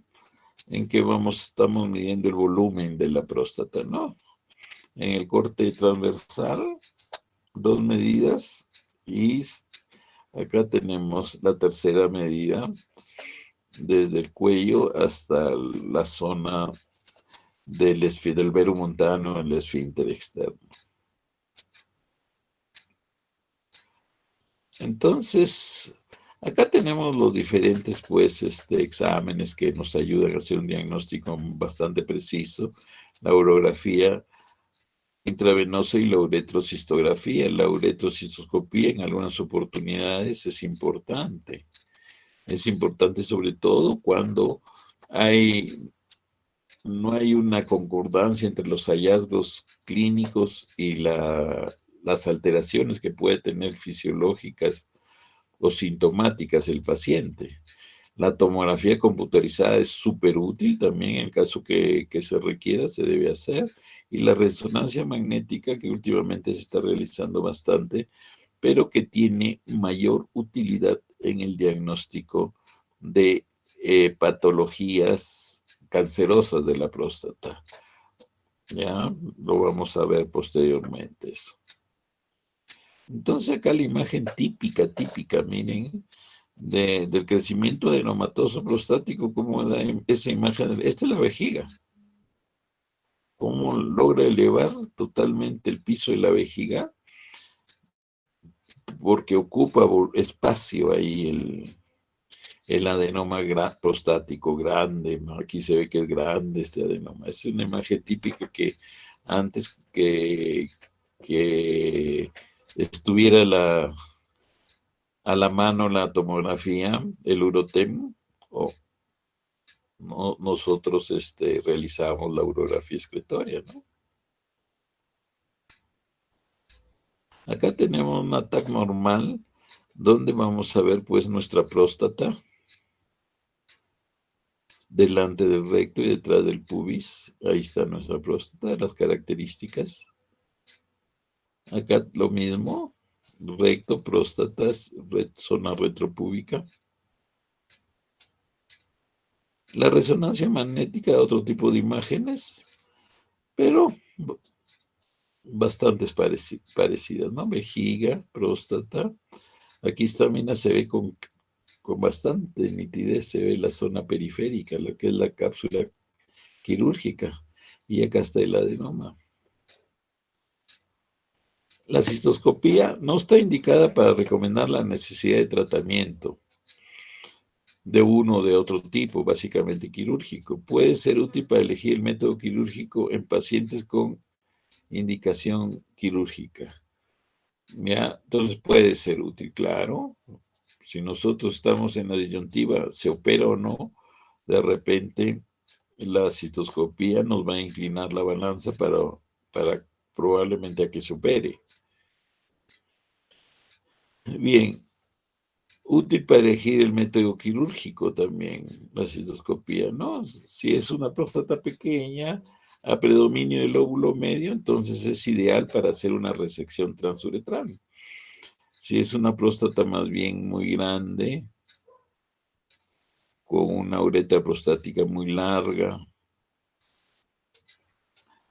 en que estamos midiendo el volumen de la próstata, ¿no? En el corte transversal, 2 medidas, y acá tenemos la tercera medida, desde el cuello hasta la zona del vero montano, el esfínter externo. Entonces, acá tenemos los diferentes, pues, exámenes que nos ayudan a hacer un diagnóstico bastante preciso. La urografía intravenosa y la uretrocistografía. La uretrocistoscopía en algunas oportunidades es importante. Es importante sobre todo cuando no hay una concordancia entre los hallazgos clínicos y las alteraciones que puede tener fisiológicas o sintomáticas el paciente. La tomografía computarizada es súper útil también en el caso que se requiera, se debe hacer. Y la resonancia magnética, que últimamente se está realizando bastante, pero que tiene mayor utilidad en el diagnóstico de patologías cancerosas de la próstata. Ya lo vamos a ver posteriormente eso. Entonces acá la imagen típica, miren, del crecimiento adenomatoso prostático, como da esa imagen, esta es la vejiga, cómo logra elevar totalmente el piso de la vejiga, porque ocupa espacio ahí el adenoma prostático grande, ¿no? Aquí se ve que es grande este adenoma, es una imagen típica que antes que estuviera a la mano la tomografía, el Urotem, o nosotros realizamos la urografía excretoria, ¿no? Acá tenemos un TAC normal, donde vamos a ver pues nuestra próstata, delante del recto y detrás del pubis. Ahí está nuestra próstata, las características. Acá lo mismo, recto, próstatas, zona retropúbica. La resonancia magnética de otro tipo de imágenes, pero bastantes parecidas, ¿no? Vejiga, próstata. Aquí también se ve con bastante nitidez, se ve la zona periférica, lo que es la cápsula quirúrgica. Y acá está el adenoma. La cistoscopía no está indicada para recomendar la necesidad de tratamiento de uno o de otro tipo, básicamente quirúrgico. Puede ser útil para elegir el método quirúrgico en pacientes con indicación quirúrgica. ¿Ya? Entonces puede ser útil, claro. Si nosotros estamos en la disyuntiva, se opera o no, de repente la cistoscopía nos va a inclinar la balanza para probablemente a que se opere. Bien, útil para elegir el método quirúrgico también, la cistoscopía, ¿no? Si es una próstata pequeña, a predominio del lóbulo medio, entonces es ideal para hacer una resección transuretral. Si es una próstata más bien muy grande, con una uretra prostática muy larga,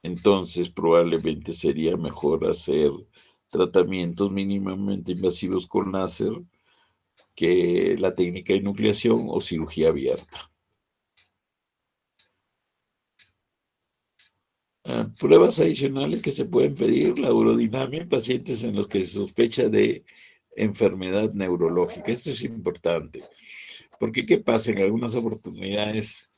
entonces probablemente sería mejor hacer tratamientos mínimamente invasivos con láser que la técnica de nucleación o cirugía abierta. Pruebas adicionales que se pueden pedir, la urodinamia en pacientes en los que se sospecha de enfermedad neurológica. Esto es importante, porque ¿qué pasa? En algunas oportunidades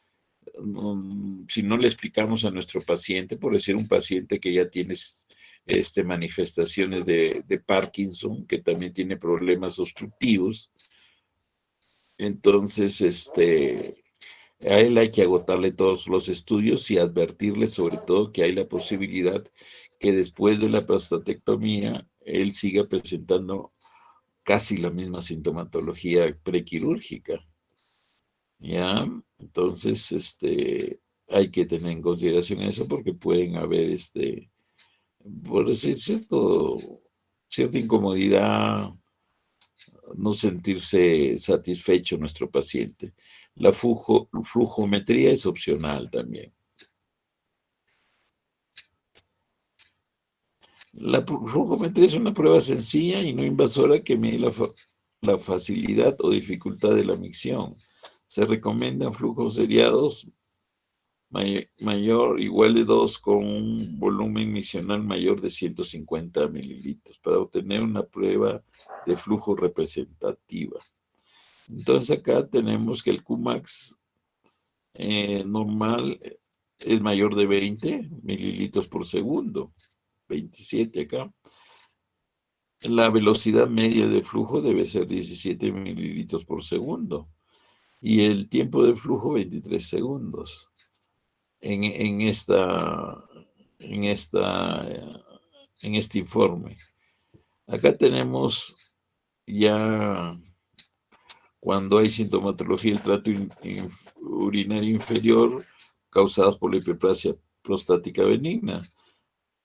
si no le explicamos a nuestro paciente, por decir un paciente que ya tiene manifestaciones de Parkinson, que también tiene problemas obstructivos, entonces a él hay que agotarle todos los estudios y advertirle sobre todo que hay la posibilidad que después de la prostatectomía él siga presentando casi la misma sintomatología prequirúrgica. ¿Ya? Entonces, hay que tener en consideración eso porque pueden haber, por decir, cierta incomodidad, no sentirse satisfecho nuestro paciente. La flujometría es opcional también. La flujometría es una prueba sencilla y no invasora que mide la facilidad o dificultad de la micción. Se recomiendan flujos seriados mayor, igual de 2 con un volumen misional mayor de 150 mililitros para obtener una prueba de flujo representativa. Entonces acá tenemos que el Qmax normal es mayor de 20 mililitros por segundo, 27 acá. La velocidad media de flujo debe ser 17 mililitros por segundo y el tiempo de flujo 23 segundos. En este informe. Acá tenemos ya cuando hay sintomatología del trato urinario inferior causados por la hiperplasia prostática benigna.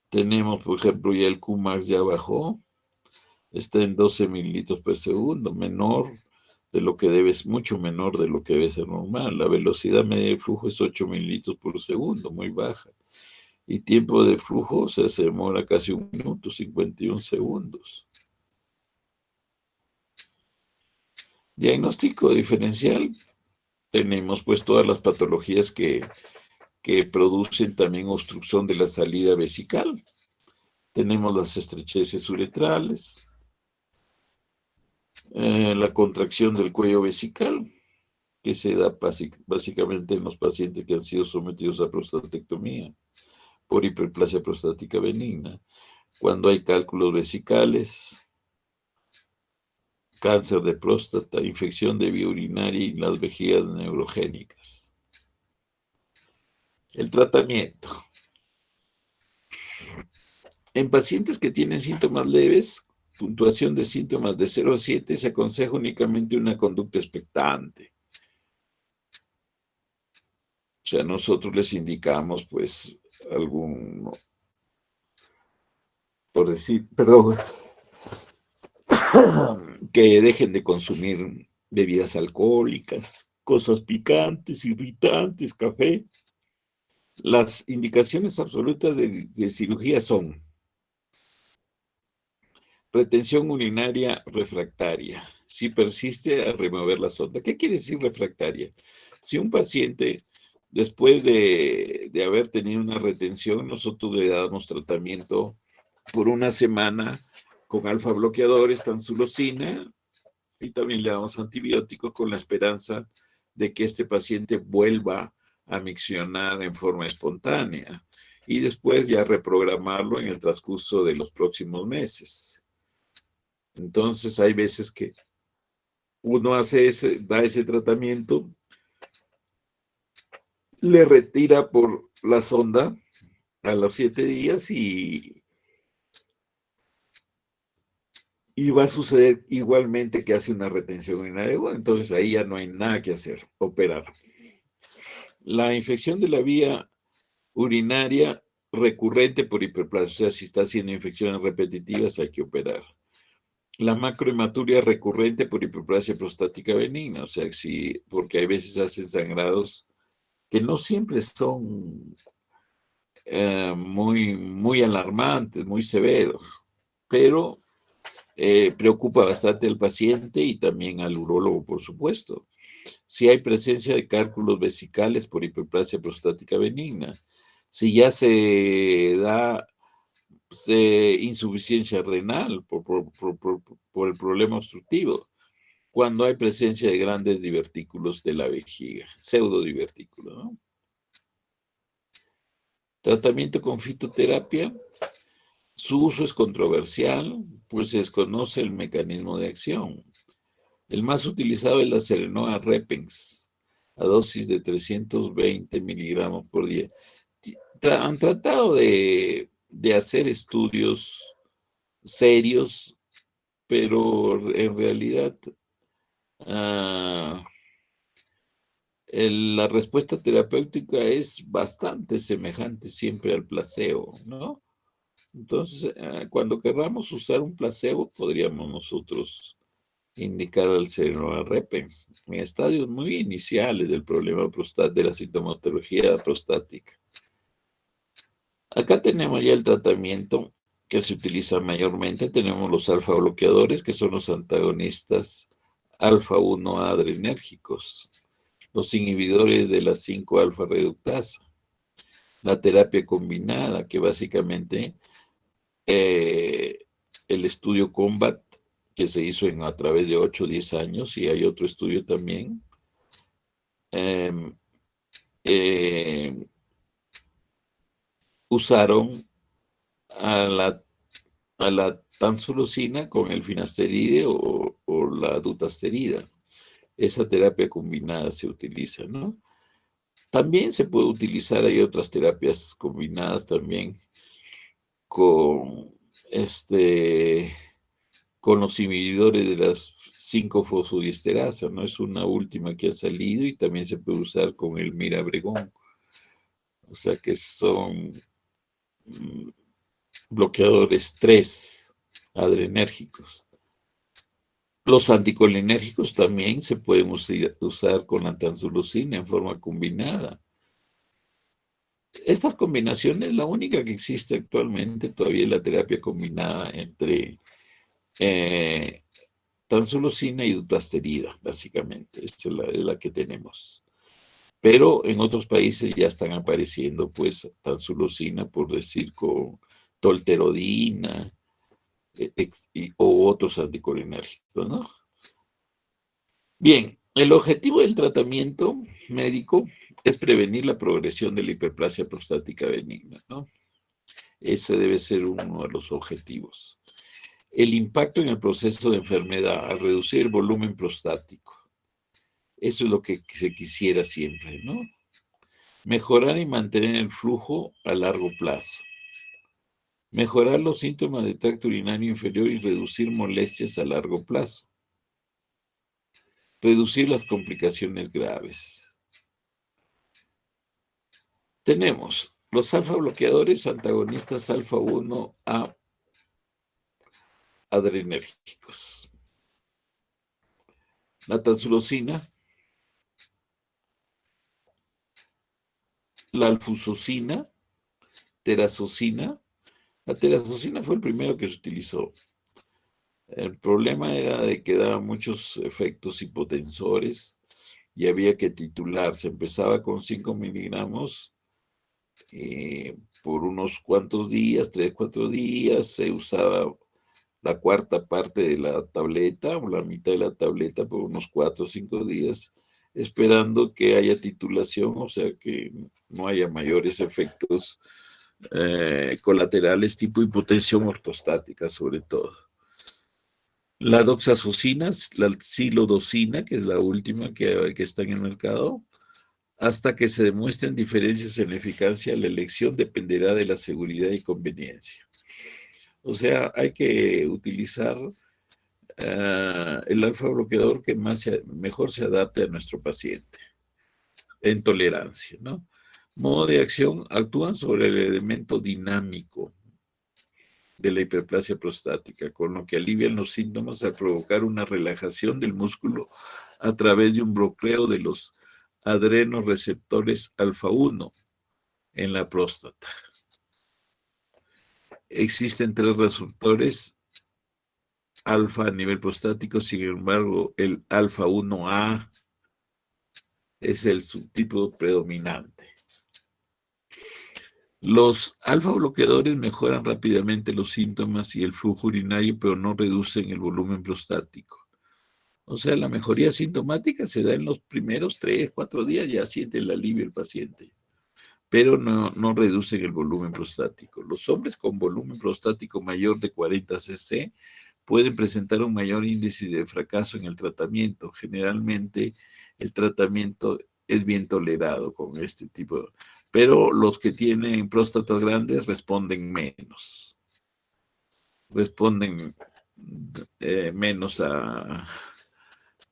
Tenemos, por ejemplo, ya el Qmax ya bajó, está en 12 mililitros por segundo, menor de lo que mucho menor de lo que debe ser normal. La velocidad media de flujo es 8 mililitros por segundo, muy baja. Y tiempo de flujo se demora casi 1 minuto, 51 segundos. Diagnóstico diferencial. Tenemos pues todas las patologías que producen también obstrucción de la salida vesical. Tenemos las estrecheces uretrales, la contracción del cuello vesical, que se da básicamente en los pacientes que han sido sometidos a prostatectomía por hiperplasia prostática benigna. Cuando hay cálculos vesicales, cáncer de próstata, infección de vía urinaria y las vejigas neurogénicas. El tratamiento. En pacientes que tienen síntomas leves, puntuación de síntomas de 0 a 7, se aconseja únicamente una conducta expectante. O sea, nosotros les indicamos, pues, por decir, perdón, que dejen de consumir bebidas alcohólicas, cosas picantes, irritantes, café. Las indicaciones absolutas de cirugía son retención urinaria refractaria. Si persiste, a remover la sonda. ¿Qué quiere decir refractaria? Si un paciente, después de haber tenido una retención, nosotros le damos tratamiento por 1 semana con alfa bloqueadores, tansulosina, y también le damos antibióticos con la esperanza de que este paciente vuelva a miccionar en forma espontánea y después ya reprogramarlo en el transcurso de los próximos meses. Entonces hay veces que uno da ese tratamiento, le retira por la sonda a los 7 días y va a suceder igualmente que hace una retención urinaria. Bueno, entonces ahí ya no hay nada que hacer, operar. La infección de la vía urinaria recurrente por hiperplasia, o sea, si está haciendo infecciones repetitivas hay que operar. La macrohematuria recurrente por hiperplasia prostática benigna, o sea, porque hay veces hacen sangrados que no siempre son muy alarmantes, muy severos, pero preocupa bastante al paciente y también al urólogo, por supuesto. Si hay presencia de cálculos vesicales por hiperplasia prostática benigna, si ya se da insuficiencia renal por el problema obstructivo, cuando hay presencia de grandes divertículos de la vejiga, pseudodivertículos, ¿no? Tratamiento con fitoterapia. Su uso es controversial, pues se desconoce el mecanismo de acción. El más utilizado es la Serenoa repens, a dosis de 320 miligramos por día. Han tratado de hacer estudios serios, pero en realidad ah, la respuesta terapéutica es bastante semejante siempre al placebo, ¿no? Entonces, cuando querramos usar un placebo, podríamos nosotros indicar al Serenoa repens en estadios muy iniciales del problema de la sintomatología prostática. Acá tenemos ya el tratamiento que se utiliza mayormente. Tenemos los alfa bloqueadores, que son los antagonistas alfa-1 adrenérgicos, los inhibidores de la 5-alfa reductasa, la terapia combinada, que básicamente el estudio COMBAT, que se hizo a través de 8 o 10 años, y hay otro estudio también, eh, usaron a la tansulosina con el finasteride o la dutasterida. Esa terapia combinada se utiliza, ¿no? También se puede utilizar, hay otras terapias combinadas también con, con los inhibidores de las 5-fosfodiesterasa, ¿no? Es una última que ha salido y también se puede usar con el mirabregón. O sea que son bloqueadores 3 adrenérgicos. Los anticolinérgicos también se pueden usar con la tansulosina en forma combinada. Estas combinaciones, la única que existe actualmente todavía es la terapia combinada entre tansulosina y dutasterida, básicamente. Esta es la que tenemos. Pero en otros países ya están apareciendo, pues, tansulosina, por decir, con tolterodina, o otros anticolinérgicos, ¿no? Bien, el objetivo del tratamiento médico es prevenir la progresión de la hiperplasia prostática benigna, ¿no? Ese debe ser uno de los objetivos. El impacto en el proceso de enfermedad al reducir el volumen prostático. Eso es lo que se quisiera siempre, ¿no? Mejorar y mantener el flujo a largo plazo. Mejorar los síntomas de tracto urinario inferior y reducir molestias a largo plazo. Reducir las complicaciones graves. Tenemos los alfa bloqueadores antagonistas alfa-1 a adrenérgicos. La tansulosina, la alfusocina, terazocina. La terazocina fue el primero que se utilizó. El problema era de que daba muchos efectos hipotensores y había que titular. Se empezaba con 5 miligramos por unos cuantos días, 3, 4 días. Se usaba la cuarta parte de la tableta o la mitad de la tableta por unos 4 o 5 días, esperando que haya titulación, o sea que no haya mayores efectos colaterales tipo hipotensión ortostática sobre todo. La doxazosina, la silodosina, que es la última que está en el mercado, hasta que se demuestren diferencias en la eficacia, la elección dependerá de la seguridad y conveniencia. O sea, hay que utilizar el alfa bloqueador que mejor se adapte a nuestro paciente en tolerancia, ¿no? Modo de acción: actúan sobre el elemento dinámico de la hiperplasia prostática, con lo que alivian los síntomas al provocar una relajación del músculo a través de un bloqueo de los adrenoreceptores alfa-1 en la próstata. Existen 3 receptores alfa a nivel prostático, sin embargo, el alfa-1A es el subtipo predominante. Los alfa bloqueadores mejoran rápidamente los síntomas y el flujo urinario, pero no reducen el volumen prostático. O sea, la mejoría sintomática se da en los primeros 3, 4 días, ya siente el alivio el paciente. pero no reducen el volumen prostático. Los hombres con volumen prostático mayor de 40 cc pueden presentar un mayor índice de fracaso en el tratamiento. Generalmente el tratamiento es bien tolerado con este tipo, pero los que tienen próstatas grandes responden menos. Responden menos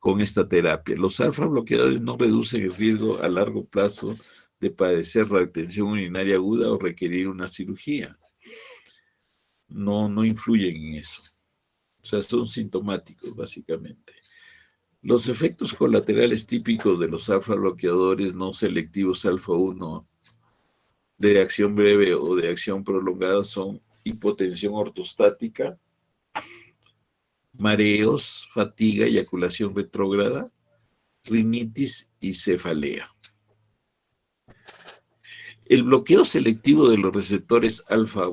con esta terapia. Los alfa bloqueadores no reducen el riesgo a largo plazo de padecer retención urinaria aguda o requerir una cirugía. No influyen en eso. O sea, son sintomáticos, básicamente. Los efectos colaterales típicos de los alfa bloqueadores no selectivos alfa 1 de acción breve o de acción prolongada son hipotensión ortostática, mareos, fatiga, eyaculación retrógrada, rinitis y cefalea. El bloqueo selectivo de los receptores alfa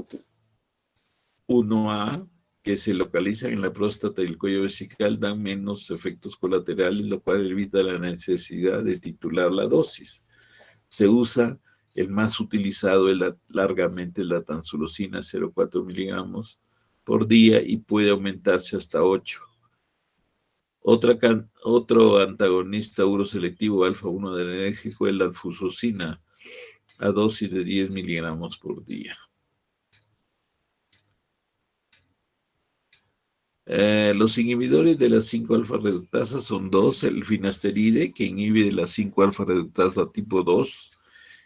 1A que se localizan en la próstata y el cuello vesical dan menos efectos colaterales, lo cual evita la necesidad de titular la dosis. Se usa, el más utilizado largamente la tansulosina 0,4 miligramos por día y puede aumentarse hasta 8. Otro antagonista uroselectivo alfa-1 adrenérgico es la alfusosina a dosis de 10 miligramos por día. Los inhibidores de la 5-alfa reductasa son dos: el finasteride, que inhibe de la 5-alfa reductasa tipo 2,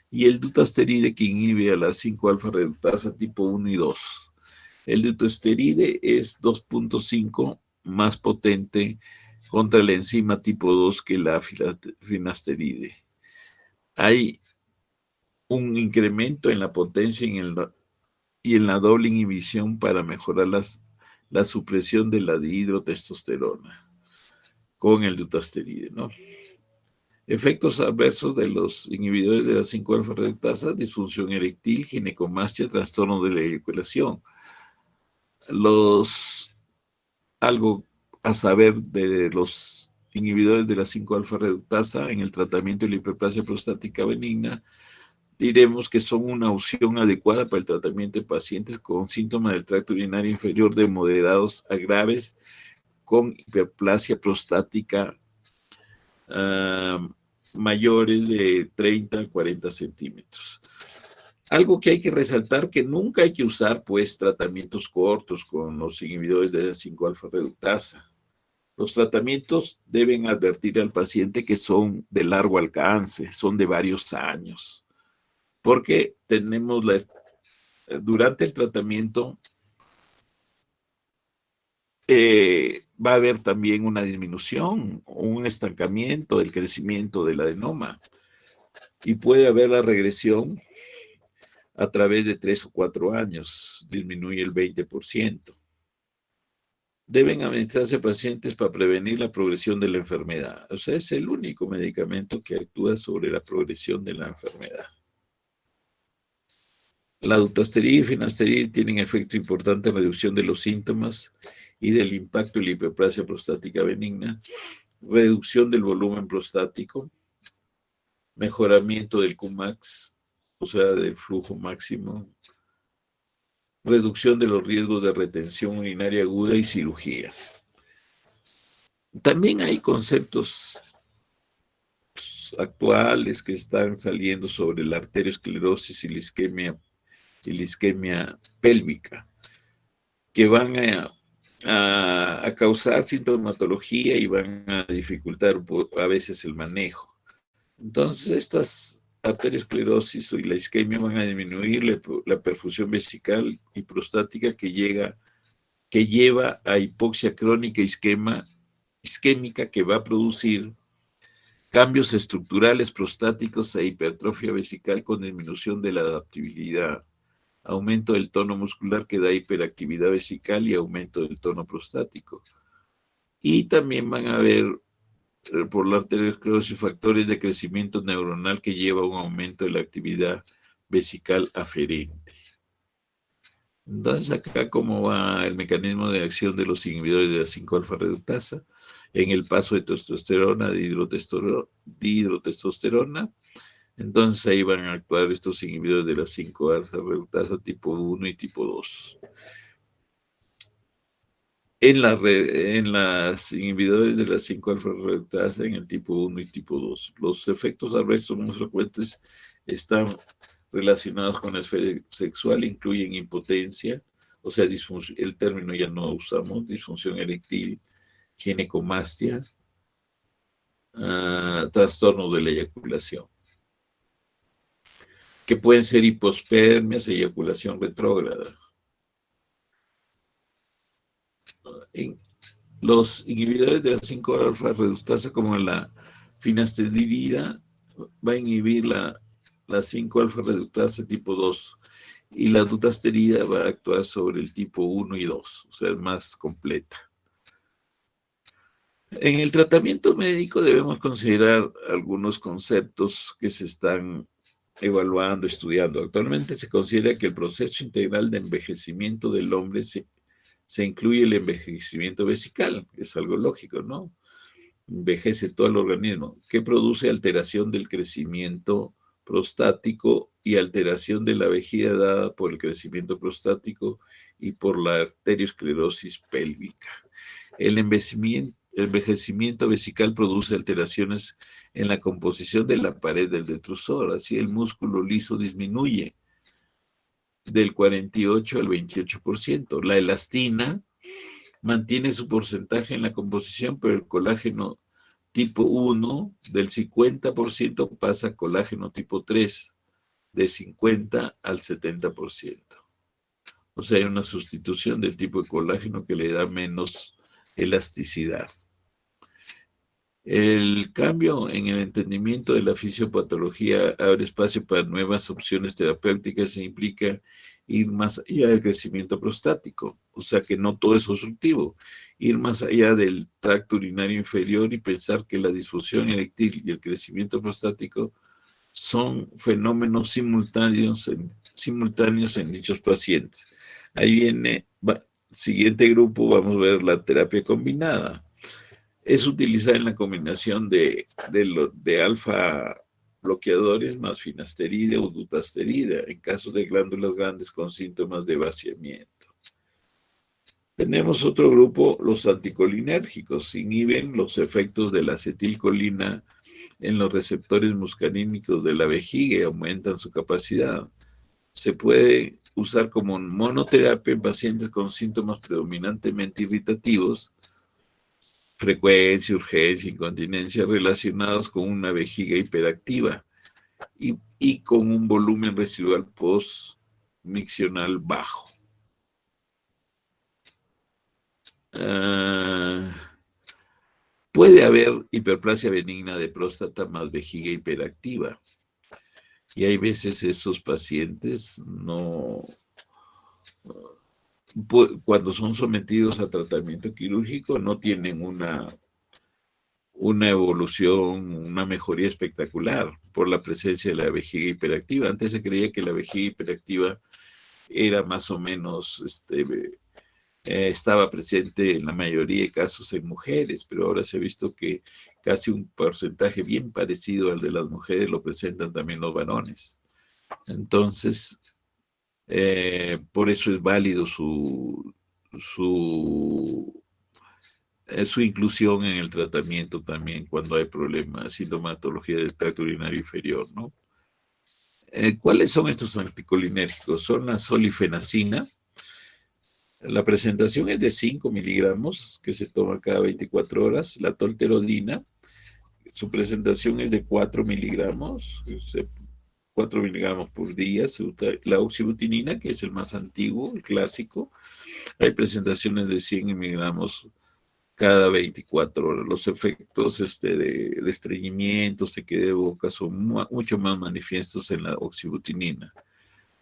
y el dutasteride, que inhibe a la 5-alfa reductasa tipo 1 y 2. El dutasteride es 2.5 más potente contra la enzima tipo 2 que la finasteride. Hay un incremento en la potencia y en la doble inhibición para mejorar la supresión de la dihidrotestosterona con el dutasteride, ¿no? Efectos adversos de los inhibidores de la 5-alfa reductasa: disfunción eréctil, ginecomastia, trastorno de la eyaculación. Algo a saber de los inhibidores de la 5-alfa reductasa en el tratamiento de la hiperplasia prostática benigna, diremos que son una opción adecuada para el tratamiento de pacientes con síntomas del tracto urinario inferior de moderados a graves con hiperplasia prostática mayores de 30 a 40 centímetros. Algo que hay que resaltar, que nunca hay que usar pues tratamientos cortos con los inhibidores de la 5-alfa reductasa. Los tratamientos deben advertir al paciente que son de largo alcance, son de varios años, porque durante el tratamiento va a haber también una disminución o un estancamiento del crecimiento del adenoma y puede haber la regresión a través de 3 o 4 años, disminuye el 20%. Deben administrarse a pacientes para prevenir la progresión de la enfermedad. O sea, es el único medicamento que actúa sobre la progresión de la enfermedad. La dutasterida y finasterida tienen efecto importante en reducción de los síntomas y del impacto de la hiperplasia prostática benigna, reducción del volumen prostático, mejoramiento del Qmax, o sea, del flujo máximo, reducción de los riesgos de retención urinaria aguda y cirugía. También hay conceptos actuales que están saliendo sobre la arteriosclerosis y la isquemia pélvica, que van a causar sintomatología y van a dificultar a veces el manejo. Entonces, estas arteriosclerosis y la isquemia van a disminuir la perfusión vesical y prostática que lleva a hipoxia crónica isquémica que va a producir cambios estructurales prostáticos e hipertrofia vesical con disminución de la adaptabilidad, aumento del tono muscular que da hiperactividad vesical y aumento del tono prostático. Y también van a haber por la arteriosclerosis factores de crecimiento neuronal que lleva a un aumento de la actividad vesical aferente. Entonces, acá cómo va el mecanismo de acción de los inhibidores de la 5-alfa reductasa en el paso de testosterona, dihidrotestosterona, Entonces ahí van a actuar estos inhibidores de la 5-alfa reductasa tipo 1 y tipo 2. En las inhibidores de la 5-alfa reductasa en el tipo 1 y tipo 2, los efectos adversos más frecuentes están relacionados con la esfera sexual, incluyen impotencia, o sea, el término ya no usamos, disfunción eréctil, ginecomastia, trastorno de la eyaculación, que pueden ser hipospermias, eyaculación retrógrada. En los inhibidores de la 5-alfa reductasa, como la finasterida, va a inhibir la 5-alfa reductasa tipo 2 y la dutasterida va a actuar sobre el tipo 1 y 2, o sea, es más completa. En el tratamiento médico debemos considerar algunos conceptos que se están evaluando, estudiando. Actualmente se considera que el proceso integral de envejecimiento del hombre se incluye el envejecimiento vesical, es algo lógico, ¿no? Envejece todo el organismo, que produce alteración del crecimiento prostático y alteración de la vejiga dada por el crecimiento prostático y por la arteriosclerosis pélvica. El envejecimiento vesical produce alteraciones en la composición de la pared del detrusor, así el músculo liso disminuye del 48 al 28%. La elastina mantiene su porcentaje en la composición, pero el colágeno tipo 1 del 50% pasa a colágeno tipo 3 de 50 al 70%. O sea, hay una sustitución del tipo de colágeno que le da menos elasticidad. El cambio en el entendimiento de la fisiopatología abre espacio para nuevas opciones terapéuticas e implica ir más allá del crecimiento prostático, o sea que no todo es obstructivo, ir más allá del tracto urinario inferior y pensar que la disfunción eréctil y el crecimiento prostático son fenómenos simultáneos en dichos pacientes. Ahí viene, siguiente grupo, vamos a ver la terapia combinada. Es utilizada en la combinación de alfa bloqueadores más finasterida o dutasterida en caso de glándulas grandes con síntomas de vaciamiento. Tenemos otro grupo, los anticolinérgicos. Inhiben los efectos de la acetilcolina en los receptores muscarínicos de la vejiga y aumentan su capacidad. Se puede usar como monoterapia en pacientes con síntomas predominantemente irritativos, frecuencia, urgencia, incontinencia relacionados con una vejiga hiperactiva y con un volumen residual postmiccional bajo. Puede haber hiperplasia benigna de próstata más vejiga hiperactiva. Y hay veces esos pacientes cuando son sometidos a tratamiento quirúrgico no tienen una evolución, una mejoría espectacular por la presencia de la vejiga hiperactiva. Antes se creía que la vejiga hiperactiva era más o menos, estaba presente en la mayoría de casos en mujeres, pero ahora se ha visto que casi un porcentaje bien parecido al de las mujeres lo presentan también los varones. Entonces, por eso es válido su inclusión en el tratamiento también cuando hay problemas, sintomatología del tracto urinario inferior, ¿no? ¿Cuáles son estos anticolinérgicos? Son la solifenacina. La presentación es de 5 miligramos que se toma cada 24 horas. La tolterodina, su presentación es de 4 miligramos, 4 miligramos por día. La oxibutinina, que es el más antiguo, el clásico, hay presentaciones de 100 miligramos cada 24 horas. Los efectos de estreñimiento, sequedad de boca son mucho más manifiestos en la oxibutinina.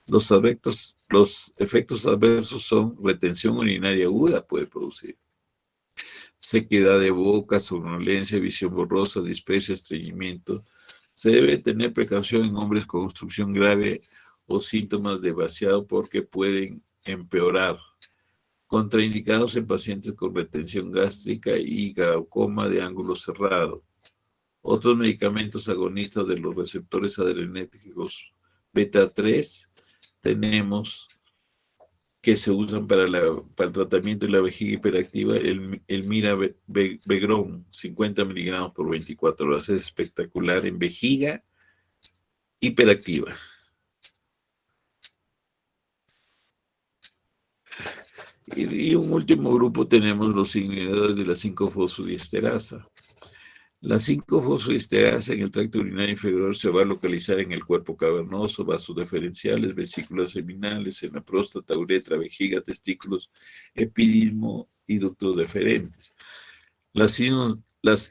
Los efectos adversos son retención urinaria aguda, puede producir sequedad de boca, somnolencia, visión borrosa, dispesia, estreñimiento. Se debe tener precaución en hombres con obstrucción grave o síntomas de vaciado porque pueden empeorar. Contraindicados en pacientes con retención gástrica y glaucoma de ángulo cerrado. Otros medicamentos agonistas de los receptores adrenérgicos beta 3 tenemos que se usan para el tratamiento de la vejiga hiperactiva, el Mirabegrón, 50 miligramos por 24 horas. Es espectacular en vejiga hiperactiva. Y un último grupo tenemos los inhibidores de la 5-fosfodiesterasa. La 5-fosfodiesterasa en el tracto urinario inferior se va a localizar en el cuerpo cavernoso, vasos deferenciales, vesículas seminales, en la próstata, uretra, vejiga, testículos, epidismo y ductos deferentes. Las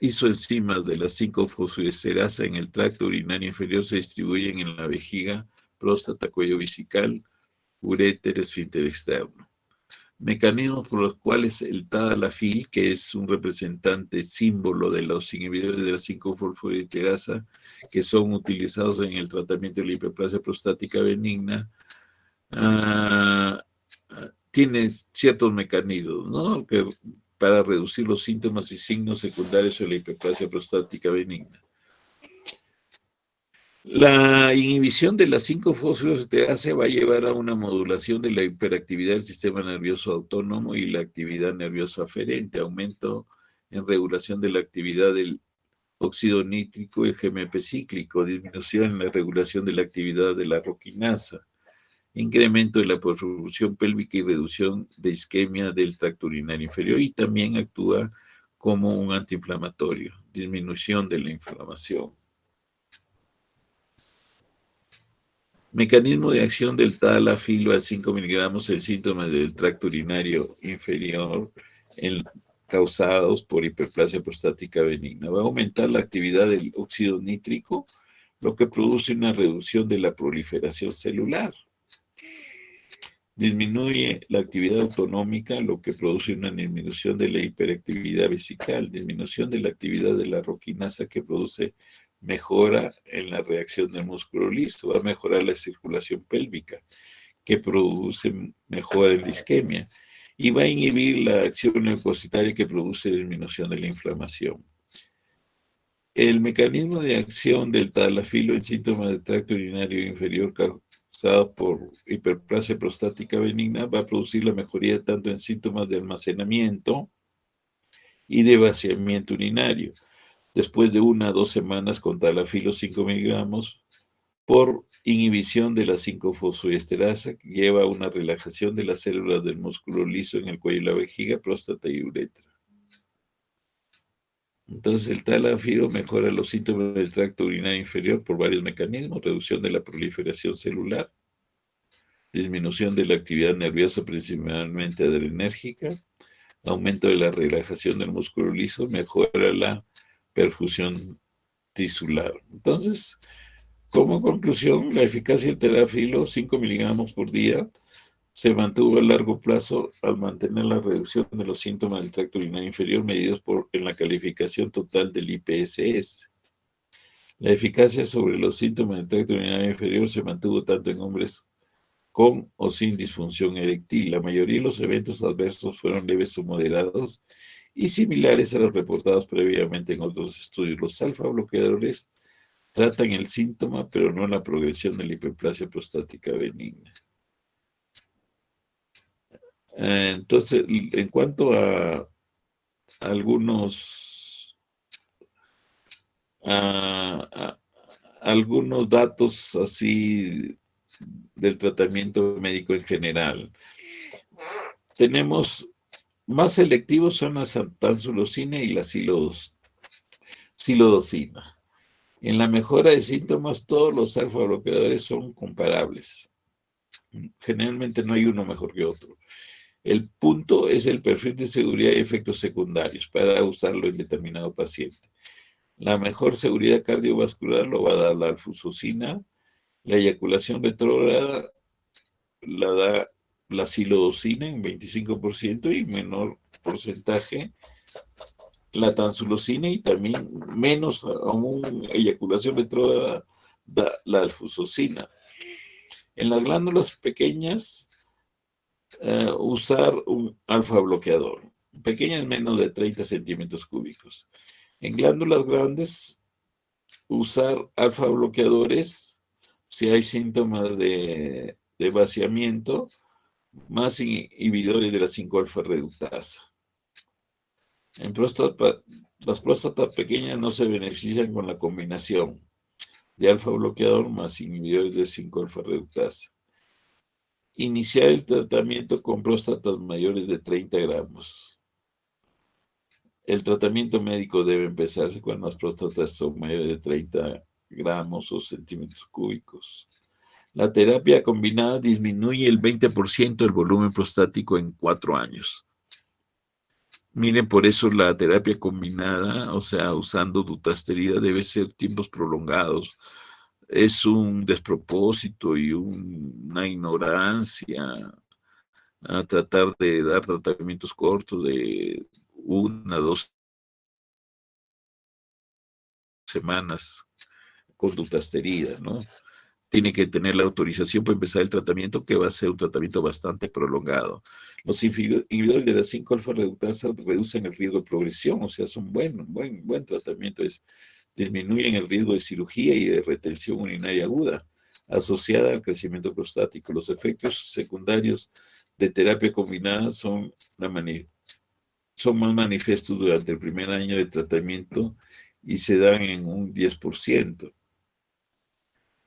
isoenzimas de la 5-fosfodiesterasa en el tracto urinario inferior se distribuyen en la vejiga, próstata, cuello vesical, uréter, esfínter externo. Mecanismos por los cuales el tadalafil, que es un representante símbolo de los inhibidores de la 5-fosfodiesterasa, que son utilizados en el tratamiento de la hiperplasia prostática benigna, tiene ciertos mecanismos, ¿no? Para reducir los síntomas y signos secundarios de la hiperplasia prostática benigna. La inhibición de las 5-fosfodiesterasa va a llevar a una modulación de la hiperactividad del sistema nervioso autónomo y la actividad nerviosa aferente, aumento en regulación de la actividad del óxido nítrico y el GMP cíclico, disminución en la regulación de la actividad de la roquinasa, incremento de la perfusión pélvica y reducción de isquemia del tracto urinario inferior, y también actúa como un antiinflamatorio, disminución de la inflamación. Mecanismo de acción del tadalafil a 5 miligramos en síntomas del tracto urinario inferior causados por hiperplasia prostática benigna. Va a aumentar la actividad del óxido nítrico, lo que produce una reducción de la proliferación celular. Disminuye la actividad autonómica, lo que produce una disminución de la hiperactividad vesical, disminución de la actividad de la roquinasa, que produce mejora en la reacción del músculo liso, va a mejorar la circulación pélvica, que produce mejora en la isquemia, y va a inhibir la acción leucocitaria, que produce disminución de la inflamación. El mecanismo de acción del tadalafil en síntomas del tracto urinario inferior causado por hiperplasia prostática benigna va a producir la mejoría tanto en síntomas de almacenamiento y de vaciamiento urinario. Después de 1 a 2 semanas con tadalafil 5 miligramos por inhibición de la 5-fosfodiesterasa, que lleva a una relajación de las células del músculo liso en el cuello y la vejiga, próstata y uretra. Entonces, el tadalafil mejora los síntomas del tracto urinario inferior por varios mecanismos: reducción de la proliferación celular, disminución de la actividad nerviosa, principalmente adrenérgica, aumento de la relajación del músculo liso, mejora la perfusión tisular. Entonces, como conclusión, la eficacia del tadalafil 5 miligramos por día se mantuvo a largo plazo al mantener la reducción de los síntomas del tracto urinario inferior medidos en la calificación total del IPSS. La eficacia sobre los síntomas del tracto urinario inferior se mantuvo tanto en hombres con o sin disfunción eréctil. La mayoría de los eventos adversos fueron leves o moderados y similares a los reportados previamente en otros estudios. Los alfa-bloqueadores tratan el síntoma, pero no la progresión de la hiperplasia prostática benigna. Entonces, en cuanto a algunos datos así del tratamiento médico en general, tenemos más selectivos son la tansulosina y la silodosina. En la mejora de síntomas, todos los alfa bloqueadores son comparables. Generalmente no hay uno mejor que otro. El punto es el perfil de seguridad y efectos secundarios para usarlo en determinado paciente. La mejor seguridad cardiovascular lo va a dar la alfuzoxina. La eyaculación retrógrada la da la silodosina en 25% y menor porcentaje la tansulosina, y también menos aún eyaculación retrógrada da la alfuzoxina. En las glándulas pequeñas, usar un alfa bloqueador. Pequeñas, menos de 30 centímetros cúbicos. En glándulas grandes, Usar alfa bloqueadores si hay síntomas de vaciamiento, más inhibidores de la 5-alfa reductasa. En las próstatas pequeñas no se benefician con la combinación de alfa bloqueador más inhibidores de 5-alfa reductasa. Iniciar el tratamiento con próstatas mayores de 30 gramos. El tratamiento médico debe empezarse cuando las próstatas son mayores de 30 gramos o centímetros cúbicos. La terapia combinada disminuye el 20% del volumen prostático en 4 años. Miren, por eso la terapia combinada, o sea, usando dutasterida, debe ser tiempos prolongados. Es un despropósito y una ignorancia a tratar de dar tratamientos cortos de 1, 2 semanas con dutasterida, ¿no? Tiene que tener la autorización para empezar el tratamiento, que va a ser un tratamiento bastante prolongado. Los inhibidores de la 5-alfa reductasa reducen el riesgo de progresión, o sea, es un buen tratamiento, disminuyen el riesgo de cirugía y de retención urinaria aguda asociada al crecimiento prostático. Los efectos secundarios de terapia combinada son más manifiestos durante el primer año de tratamiento y se dan en un 10%.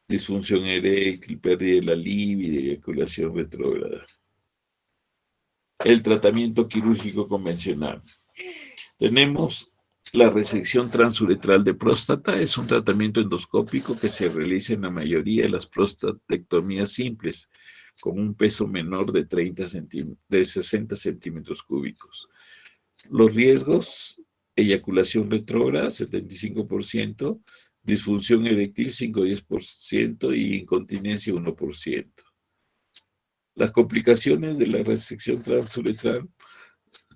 Disfunción eréctil, pérdida de la libido, eyaculación retrógrada. El tratamiento quirúrgico convencional. Tenemos la resección transuretral de próstata. Es un tratamiento endoscópico que se realiza en la mayoría de las prostatectomías simples, con un peso menor de 60 centímetros cúbicos. Los riesgos: eyaculación retrógrada, 75%, disfunción eréctil, 5-10%, y incontinencia, 1%. Las complicaciones de la resección transuretral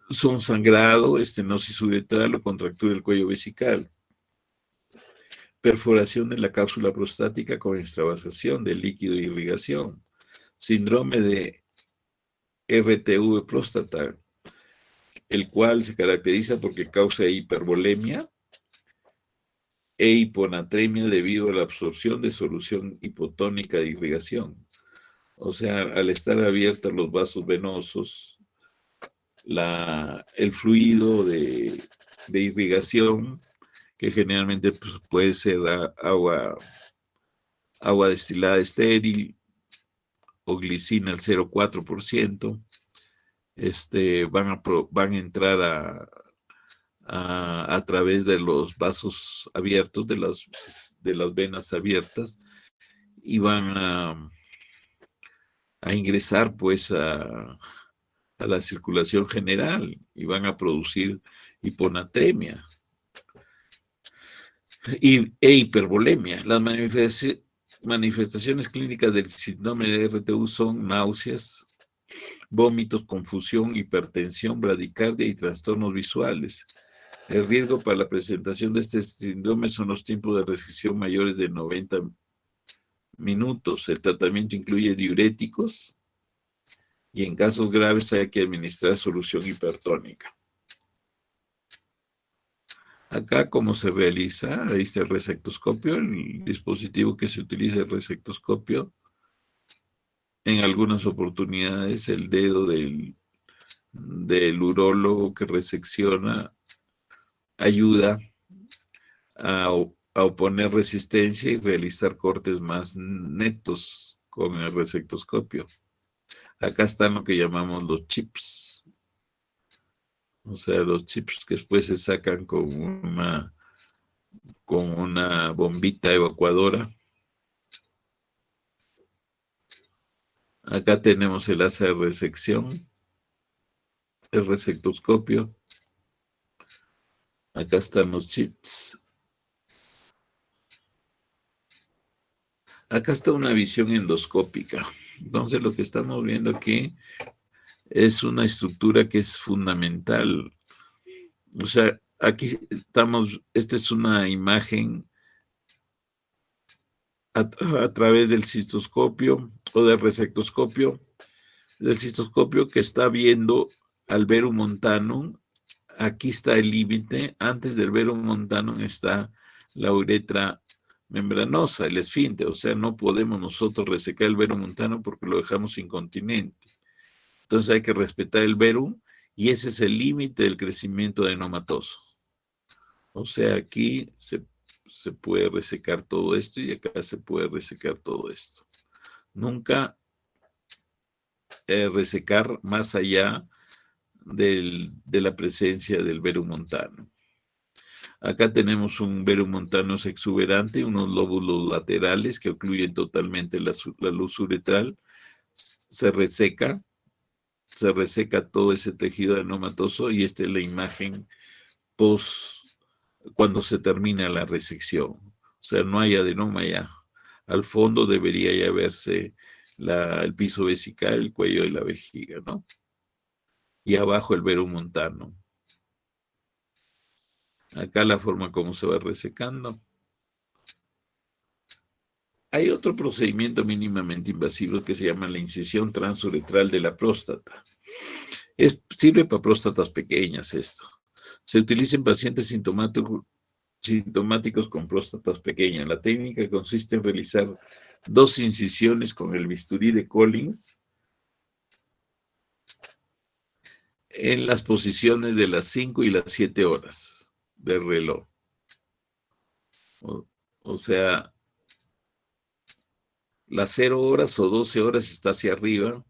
son sangrado, estenosis uretral o contractura del cuello vesical, perforación de la cápsula prostática con extravasación de líquido e irrigación, síndrome de RTV próstata, el cual se caracteriza porque causa hipervolemia e hiponatremia debido a la absorción de solución hipotónica de irrigación. O sea, al estar abiertos los vasos venosos, el fluido de irrigación, que generalmente pues, puede ser agua destilada estéril o glicina al 0,4%, van a entrar a través de los vasos abiertos, de las venas abiertas, y van a ingresar pues a la circulación general y van a producir hiponatremia e hipervolemia. Las manifestaciones clínicas del síndrome de RTU son náuseas, vómitos, confusión, hipertensión, bradicardia y trastornos visuales. El riesgo para la presentación de este síndrome son los tiempos de resección mayores de 90 minutos. El tratamiento incluye diuréticos y en casos graves hay que administrar solución hipertónica. Acá, ¿cómo se realiza? Ahí está el resectoscopio, el dispositivo que se utiliza, el resectoscopio. En algunas oportunidades, el dedo del urólogo que resecciona ayuda a oponer resistencia y realizar cortes más netos con el resectoscopio. Acá están lo que llamamos los chips. O sea, los chips que después se sacan con una bombita evacuadora. Acá tenemos el asa de resección, el resectoscopio. Acá están los chips. Acá está una visión endoscópica. Entonces lo que estamos viendo aquí es una estructura que es fundamental. O sea, aquí estamos, esta es una imagen a través del cistoscopio o del resectoscopio. Del cistoscopio que está viendo al verum montanum. Aquí está el límite. Antes del verum montanum está la uretra membranosa, el esfínter. O sea, no podemos nosotros resecar el verum montano porque lo dejamos incontinente. Entonces hay que respetar el verum y ese es el límite del crecimiento adenomatoso. O sea, aquí se puede resecar todo esto y acá se puede resecar todo esto. Nunca resecar más allá de la presencia del verum montano. Acá tenemos un verum montano exuberante, unos lóbulos laterales que ocluyen totalmente la luz uretral. Se reseca todo ese tejido adenomatoso y esta es la imagen post cuando se termina la resección. O sea, no hay adenoma ya. Al fondo debería ya verse el piso vesical, el cuello de la vejiga, ¿no? Y abajo el verum montano. Acá la forma como se va resecando. Hay otro procedimiento mínimamente invasivo que se llama la incisión transuretral de la próstata. Sirve para próstatas pequeñas esto. Se utiliza en pacientes sintomáticos con próstatas pequeñas. La técnica consiste en realizar 2 incisiones con el bisturí de Collins en las posiciones de las 5 y las 7 horas del reloj. O sea, las 0 horas o 12 horas está hacia arriba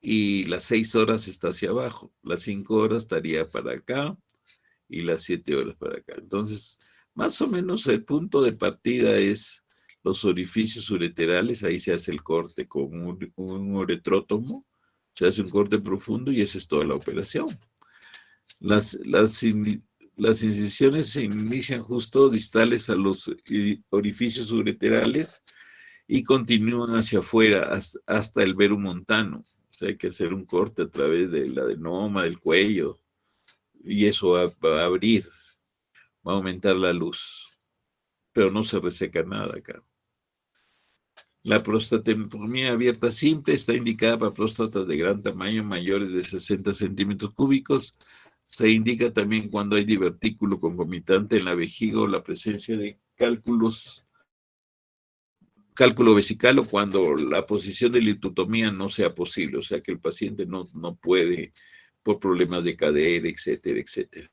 y las 6 horas está hacia abajo. Las 5 horas estaría para acá y las 7 horas para acá. Entonces, más o menos el punto de partida es los orificios ureterales. Ahí se hace el corte con un uretrótomo, se hace un corte profundo y esa es toda la operación. Las incisiones se inician justo distales a los orificios ureterales y continúan hacia afuera hasta el verum montano. O sea, hay que hacer un corte a través del adenoma, del cuello, y eso va a abrir, va a aumentar la luz, pero no se reseca nada acá. La prostatectomía abierta simple está indicada para próstatas de gran tamaño, mayores de 60 centímetros cúbicos. Se indica también cuando hay divertículo concomitante en la vejiga o la presencia de cálculo vesical o cuando la posición de litotomía no sea posible, o sea que el paciente no puede por problemas de cadera, etcétera, etcétera.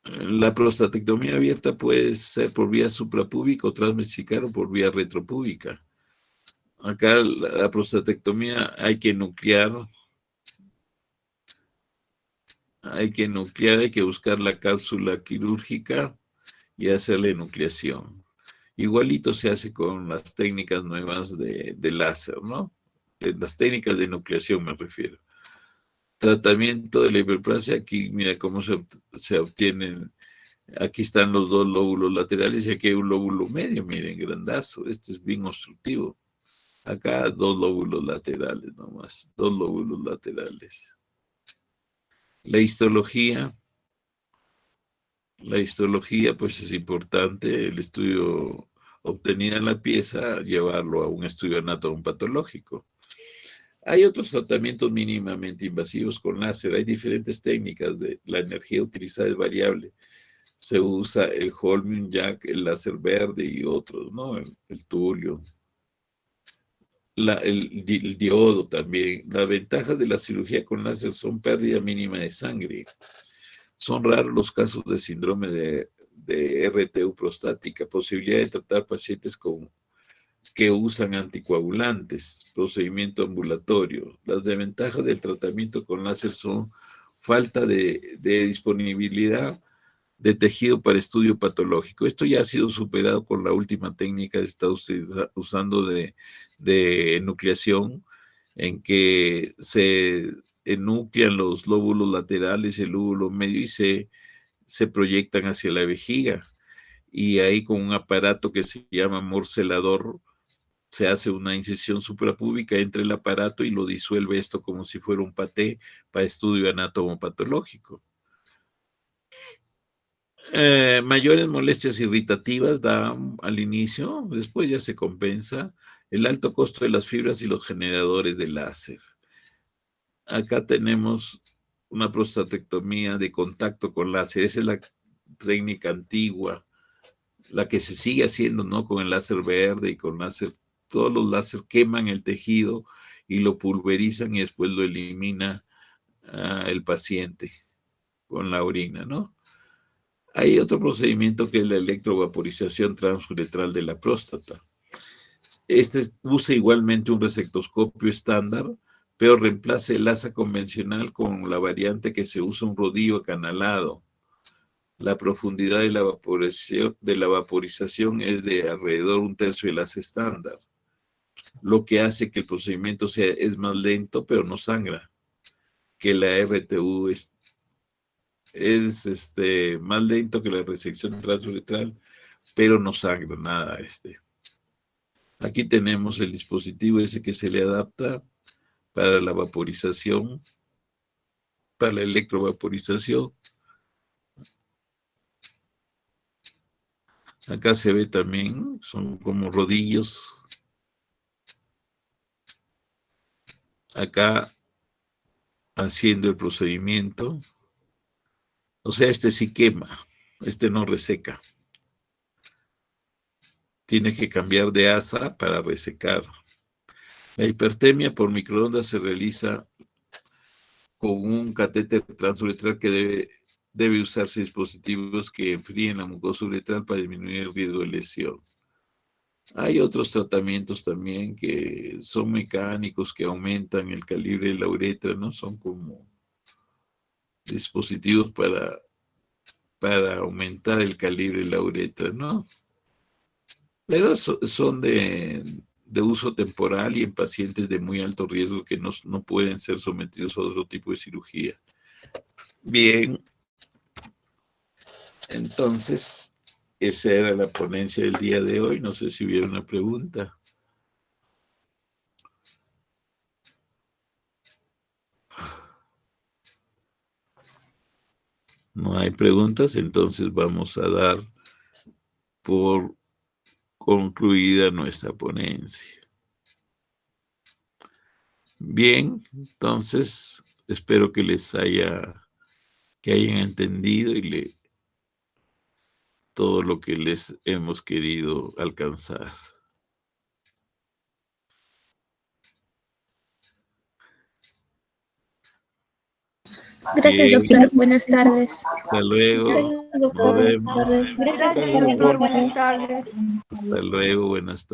La prostatectomía abierta puede ser por vía suprapúbica o transvesical o por vía retropúbica. Acá la prostatectomía hay que nuclear, hay que buscar la cápsula quirúrgica y hacer la enucleación. Igualito se hace con las técnicas nuevas de láser, ¿no? Las técnicas de nucleación me refiero. Tratamiento de la hiperplasia, aquí mira cómo se obtienen. Aquí están los 2 lóbulos laterales y aquí hay un lóbulo medio, miren, grandazo. Este es bien obstructivo. Acá 2 lóbulos laterales nomás, 2 lóbulos laterales. La histología pues es importante, el estudio obtenido en la pieza, llevarlo a un estudio anatomopatológico. Hay otros tratamientos mínimamente invasivos con láser, hay diferentes técnicas, la energía utilizada es variable. Se usa el holmium jack, el láser verde y otros, ¿no? El tulio. El diodo también. Las ventajas de la cirugía con láser son pérdida mínima de sangre. Son raros los casos de síndrome de RTU prostática, posibilidad de tratar pacientes que usan anticoagulantes, procedimiento ambulatorio. Las desventajas del tratamiento con láser son falta de disponibilidad de tejido para estudio patológico. Esto ya ha sido superado con la última técnica que está usando de enucleación, en que se enuclean los lóbulos laterales, el lóbulo medio y se proyectan hacia la vejiga. Y ahí con un aparato que se llama morcelador, se hace una incisión suprapúbica entre el aparato y lo disuelve esto como si fuera un paté para estudio anatomopatológico. Mayores molestias irritativas da al inicio, después ya se compensa. El alto costo de las fibras y los generadores de láser. Acá tenemos una prostatectomía de contacto con láser. Esa es técnica antigua, la que se sigue haciendo, ¿no? Con el láser verde y con láser, todos los láser queman el tejido y lo pulverizan y después lo elimina el paciente con la orina, ¿no? Hay otro procedimiento que es la electrovaporización transuretral de la próstata. Este usa igualmente un resectoscopio estándar, pero reemplaza el asa convencional con la variante que se usa un rodillo acanalado. La profundidad de la vaporización es de alrededor 1/3 del asa estándar, lo que hace que el procedimiento es más lento, pero no sangra, que la RTU es más lento que la resección transuretral, pero no sangra nada. Aquí tenemos el dispositivo ese que se le adapta para la vaporización, para la electrovaporización. Acá se ve también, son como rodillos. Acá haciendo el procedimiento. O sea, sí quema, no reseca. Tiene que cambiar de asa para resecar. La hipertermia por microondas se realiza con un catéter transuretral que debe usarse dispositivos que enfríen la mucosa uretral para disminuir el riesgo de lesión. Hay otros tratamientos también que son mecánicos que aumentan el calibre de la uretra, ¿no? Son como dispositivos para aumentar el calibre de la uretra, ¿no? Pero son de uso temporal y en pacientes de muy alto riesgo que no pueden ser sometidos a otro tipo de cirugía. Bien, entonces esa era la ponencia del día de hoy. No sé si hubiera una pregunta. No hay preguntas, entonces vamos a dar por concluida nuestra ponencia. Bien, entonces espero que que hayan entendido todo lo que les hemos querido alcanzar. Gracias, doctor. Buenas tardes. Hasta luego. Gracias, doctor. Nos vemos. Gracias, doctor. Buenas tardes. Hasta luego. Buenas tardes.